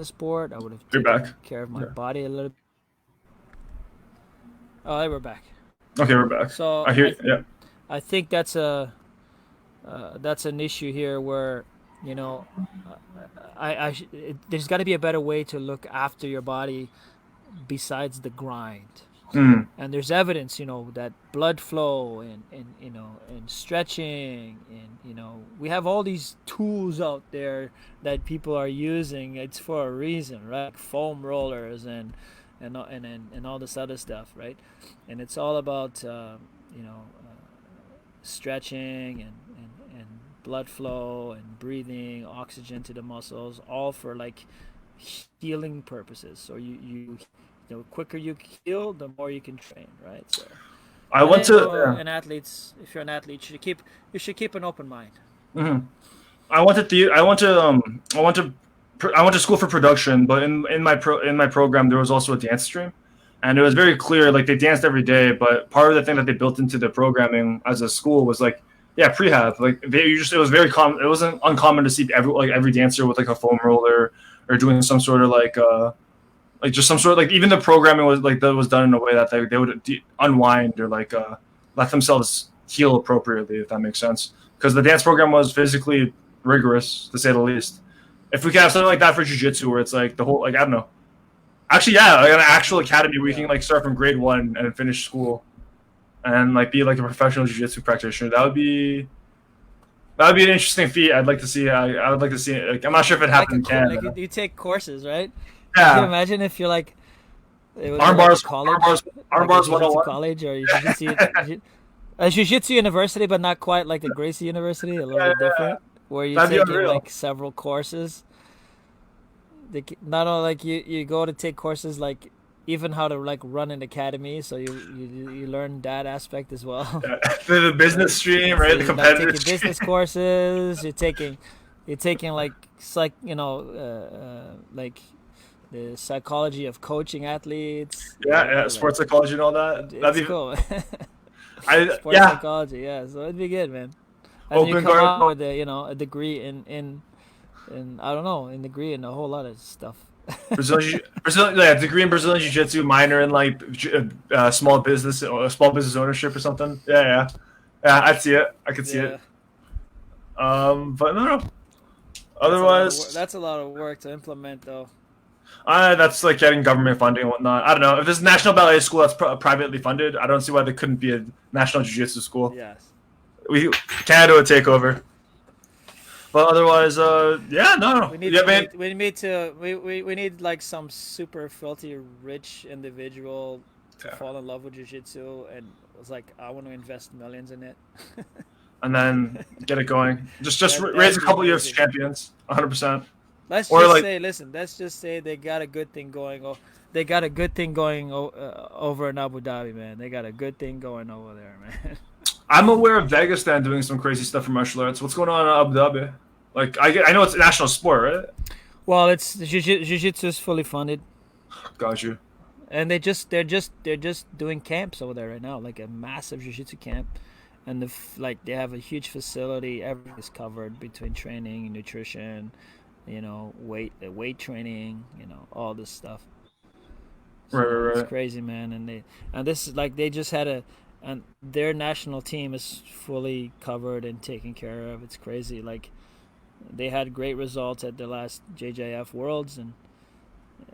the sport, I would have You're taken back. care of my Yeah. body a little. Oh, hey, we're back. Okay, we're back. So I hear. Yeah. I think that's an issue here where there's got to be a better way to look after your body besides the grind. Mm. And there's evidence, that blood flow and stretching and we have all these tools out there that people are using. It's for a reason, right? Like foam rollers and all this other stuff, right? And it's all about stretching and blood flow and breathing oxygen to the muscles, all for like healing purposes. So the quicker you heal, the more you can train, right? So I went to. Yeah. if you're an athlete, you should keep an open mind. Mm-hmm. I went to school for production, but in my program there was also a dance stream, and it was very clear like they danced every day. But part of the thing that they built into the programming as a school was like, yeah, prehab. Like it was very common. It wasn't uncommon to see every dancer with like a foam roller or doing some sort of like just some sort of like even the programming was like that was done in a way that they would unwind or like let themselves heal appropriately, if that makes sense. Because the dance program was physically rigorous, to say the least. If we could have something like that for jiu-jitsu, where it's like the whole, like, I don't know. Actually, yeah, like an actual academy where you can like start from grade 1 and finish school, and like be like a professional jiu-jitsu practitioner. That would be an interesting feat. I'd like to see. I would like to see it. Like, I'm not sure if it happened in Canada. Like you take courses, right? Yeah. Can you imagine if you're like arm bars, college, arm bars, like 101. college or a jiu-jitsu university, but not quite like the Gracie University, a little bit different, where you're taking like several courses. Not only like you go to take courses like even how to like run an academy, so you learn that aspect as well. Yeah. The business stream, right? The competitive taking business courses. You're taking like like like the psychology of coaching athletes. Yeah, sports psychology and all that. That'd be cool. Sports psychology, yeah. So it'd be good, man. And you come out with a degree in I don't know, a degree in a whole lot of stuff. Brazilian, degree in Brazilian Jiu-Jitsu, minor in like small business ownership or something. Yeah, I'd see it. I could see it. But no. Otherwise, that's a lot of work to implement, though. That's like getting government funding and whatnot. I don't know if it's National Ballet School that's privately funded. I don't see why there couldn't be a National Jiu-Jitsu school. Yes. Canada would take over. But otherwise, no. We need like some super filthy rich individual to fall in love with jiu-jitsu, and was like, I want to invest millions in it. And then get it going. Just raise a couple of UFC champions, 100%. Let's Or just like, say, listen. Let's just say they got a good thing going. They got a good thing going over in Abu Dhabi, man. They got a good thing going over there, man. I'm aware of Dagestan doing some crazy stuff for martial arts. What's going on in Abu Dhabi? Like, I know it's a national sport, right? Well, it's jiu-jitsu is fully funded, Got you. and they're just doing camps over there right now, like a massive jiu-jitsu camp, and like they have a huge facility. Everything is covered between training, nutrition, weight training, all this stuff. So Right. it's crazy, man. And this is like they just and their national team is fully covered and taken care of. It's crazy. Like they had great results at the last JJF Worlds, and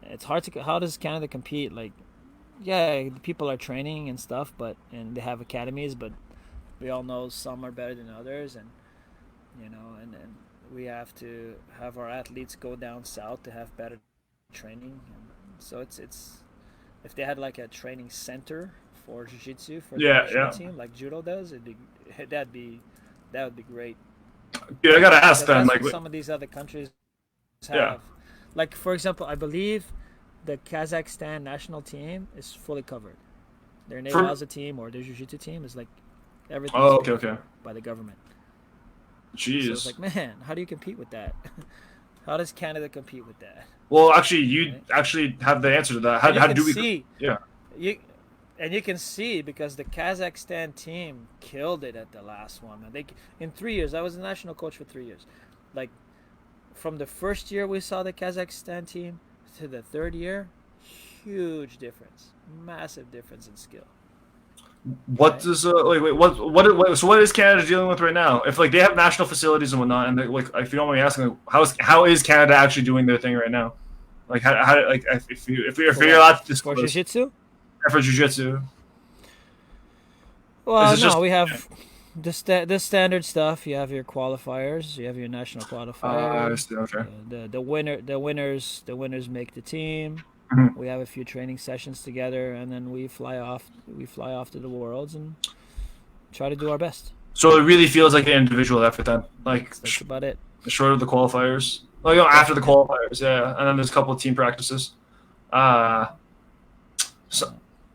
it's hard to. How does Canada compete? Like, yeah, people are training and stuff, and they have academies, but we all know some are better than others, and and we have to have our athletes go down south to have better training. And so it's if they had like a training center for jiu-jitsu for the national team like judo does, that would be great. Dude, I gotta ask Because then, that's like, what some of these other countries have. yeah. Like for example, I believe the Kazakhstan national team is fully covered. Their Nevaza team or their jiu-jitsu team is like everything Okay. by the government. Jeez. So it's like, man, how do you compete with that? How does Canada compete with that? Well, actually, you actually have the answer to that. How do we see? Yeah. You can see because the Kazakhstan team killed it at the last one. Man. In 3 years, I was a national coach for 3 years. Like from the first year we saw the Kazakhstan team to the third year, huge difference, massive difference in skill. What does so what is Canada dealing with right now? If like they have national facilities and whatnot, and like if you don't mind me asking, like, how is Canada actually doing their thing right now? Like how like if you're allowed to disclose for jiu-jitsu? For jiu-jitsu. Well, no, we have the standard stuff. You have your qualifiers. You have your national qualifiers. Okay. The winners make the team. Mm-hmm. We have a few training sessions together, and then we fly off to the Worlds and try to do our best. So it really feels like an individual effort then. Like that's about it. Short of the qualifiers. Well, after the qualifiers, yeah, and then there's a couple of team practices. So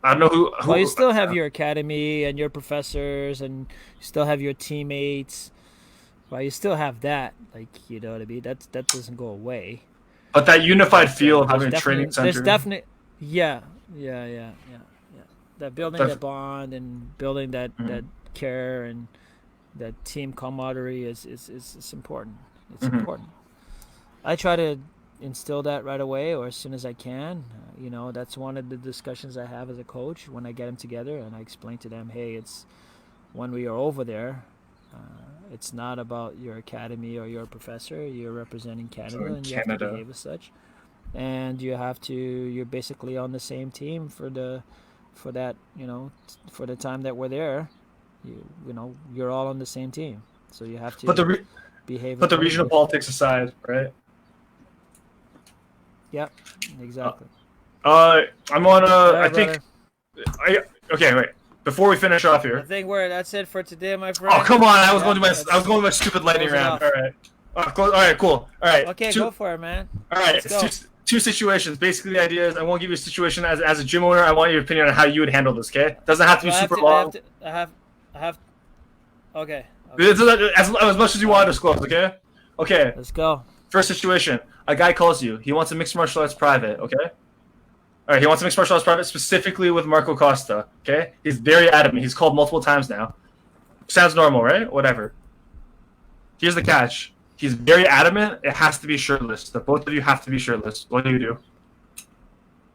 I don't know who. Well, you still have your academy and your professors, and you still have your teammates. Well, you still have that, like what I mean. That doesn't go away. But that unified feel of having a training center. There's definitely, yeah. That building that bond and building that care and that team camaraderie is important. It's important. I try to instill that right away or as soon as I can. That's one of the discussions I have as a coach when I get them together and I explain to them, hey, it's when we are over there. It's not about your academy or your professor. You're representing Canada, and you have to behave as such. And you're basically on the same team for the time that we're there. You're all on the same team, so you have to behave. Put the regional politics aside, right? Yep, exactly. I'm on okay, wait. Before we finish off here, I think that's it for today, my friend. Oh come on! I was going to my stupid lightning round. All right. All right. Cool. All right. Okay, go for it, man. All right. Two situations. Basically, the idea is I won't give you a situation as a gym owner. I want your opinion on how you would handle this. Okay? Doesn't have to be super long. I have. Okay. As much as you want to disclose. Okay. Okay. Let's go. First situation: a guy calls you. He wants a mixed martial arts private. Okay. All right, he wants to mix martial arts private specifically with Marco Costa, okay? He's very adamant. He's called multiple times now. Sounds normal, right? Whatever. Here's the catch. He's very adamant. It has to be shirtless. The both of you have to be shirtless. What do you do?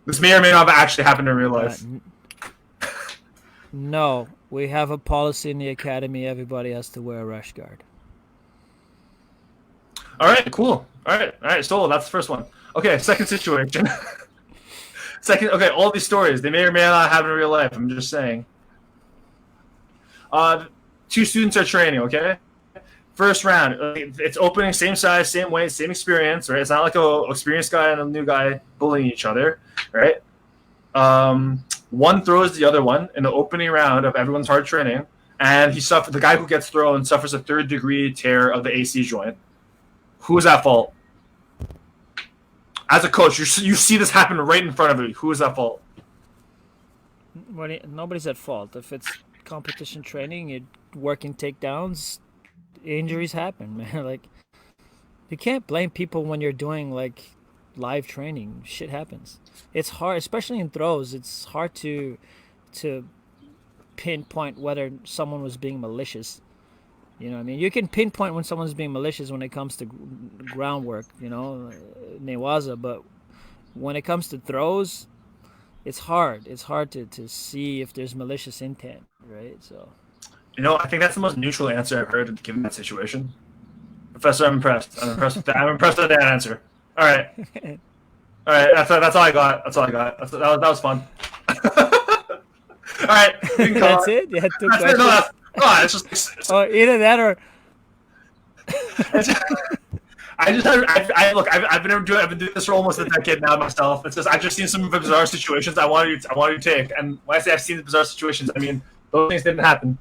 This may or may not have actually happened in real life. No. We have a policy in the academy. Everybody has to wear a rash guard. All right, cool. All right, so that's the first one. Okay, second situation. Okay, all these stories, they may or may not happen in real life. I'm just saying. Two students are training, okay? First round, it's opening, same size, same weight, same experience, right? It's not like a experienced guy and a new guy bullying each other, right? One throws the other one in the opening round of everyone's hard training, and the guy who gets thrown suffers a 3rd-degree tear of the AC joint. Who's at fault? as a coach, you see this happen right in front of you. Who is at fault? Nobody's at fault. If it's competition training, you're working takedowns, injuries happen, man. Like, you can't blame people when you're doing like live training. Shit happens. It's hard, especially in throws. It's hard to pinpoint whether someone was being malicious. You know what I mean? You can pinpoint when someone's being malicious when it comes to groundwork, you know, newaza. But when it comes to throws, it's hard. It's hard to see if there's malicious intent, right? So, you know, I think that's the most neutral answer I've heard given that situation. Professor, I'm impressed. I'm impressed with that. I'm impressed with that answer. All right. All right. That's all I got. That's all I got. That was fun. All right. That's it? You had two questions? No, it's just. Oh, either that or. I've been doing this for almost a decade now myself. It's just I've just seen some bizarre situations I wanted to take, and when I say I've seen the bizarre situations, I mean those things didn't happen.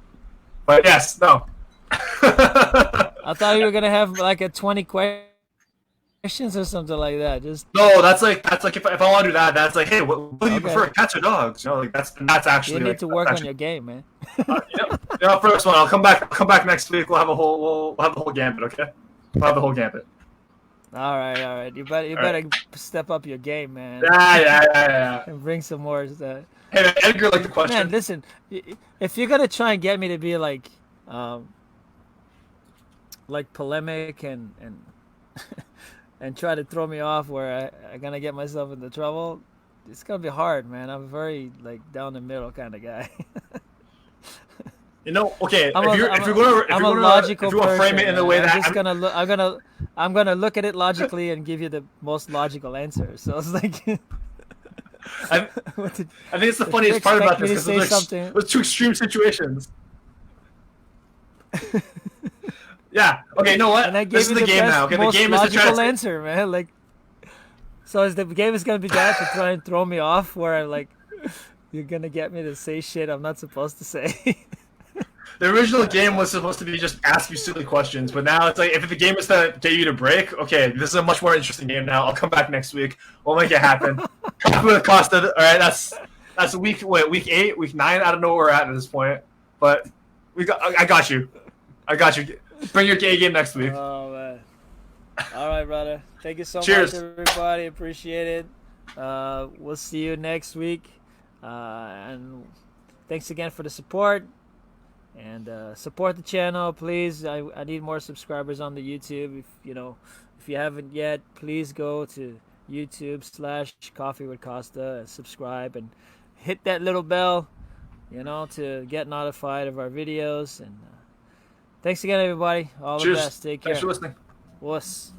But yes, no. I thought you were gonna have like a 20 questions or something like that. Just no, that's like if I want to do that, that's like, hey, what do you prefer, cats or dogs? You know, like that's actually. You need to work on your game, man. First one. I'll come back next week. We'll have a whole gambit. Okay, we'll have the whole gambit. All right. You better step up your game, man. Yeah. And bring some more. Hey, Edgar, like the question. Man, listen. If you're gonna try and get me to be like polemic and and try to throw me off where I'm gonna get myself into trouble, it's gonna be hard, man. I'm very like down the middle kind of guy. You know, okay. I'm a logical person. Frame it in the way that I'm gonna look at it logically and give you the most logical answer. So it's like, I think it's the funniest part about this because there's two extreme situations. Yeah. Okay. You know what? And I gave this is the game now. Okay. The game is the logical answer, man. Like, so is the game is gonna be that to try and throw me off where I'm like, you're gonna get me to say shit I'm not supposed to say. The original game was supposed to be just ask you silly questions, but now it's like if the game is to get you to break, okay, this is a much more interesting game now. I'll come back next week. We'll make it happen. With Costa, all right, that's week 8, week 9. I don't know where we're at this point, but I got you. Bring your gay game next week. Oh man. All right, brother. Thank you so Cheers. much, everybody. Appreciate it. We'll see you next week. And thanks again for the support. And support the channel, please. I need more subscribers on the YouTube. If you haven't yet, please go to YouTube/Coffee with Costa and subscribe and hit that little bell, to get notified of our videos. And thanks again, everybody. All Cheers. the best. Take care. Thanks for listening. Wuss.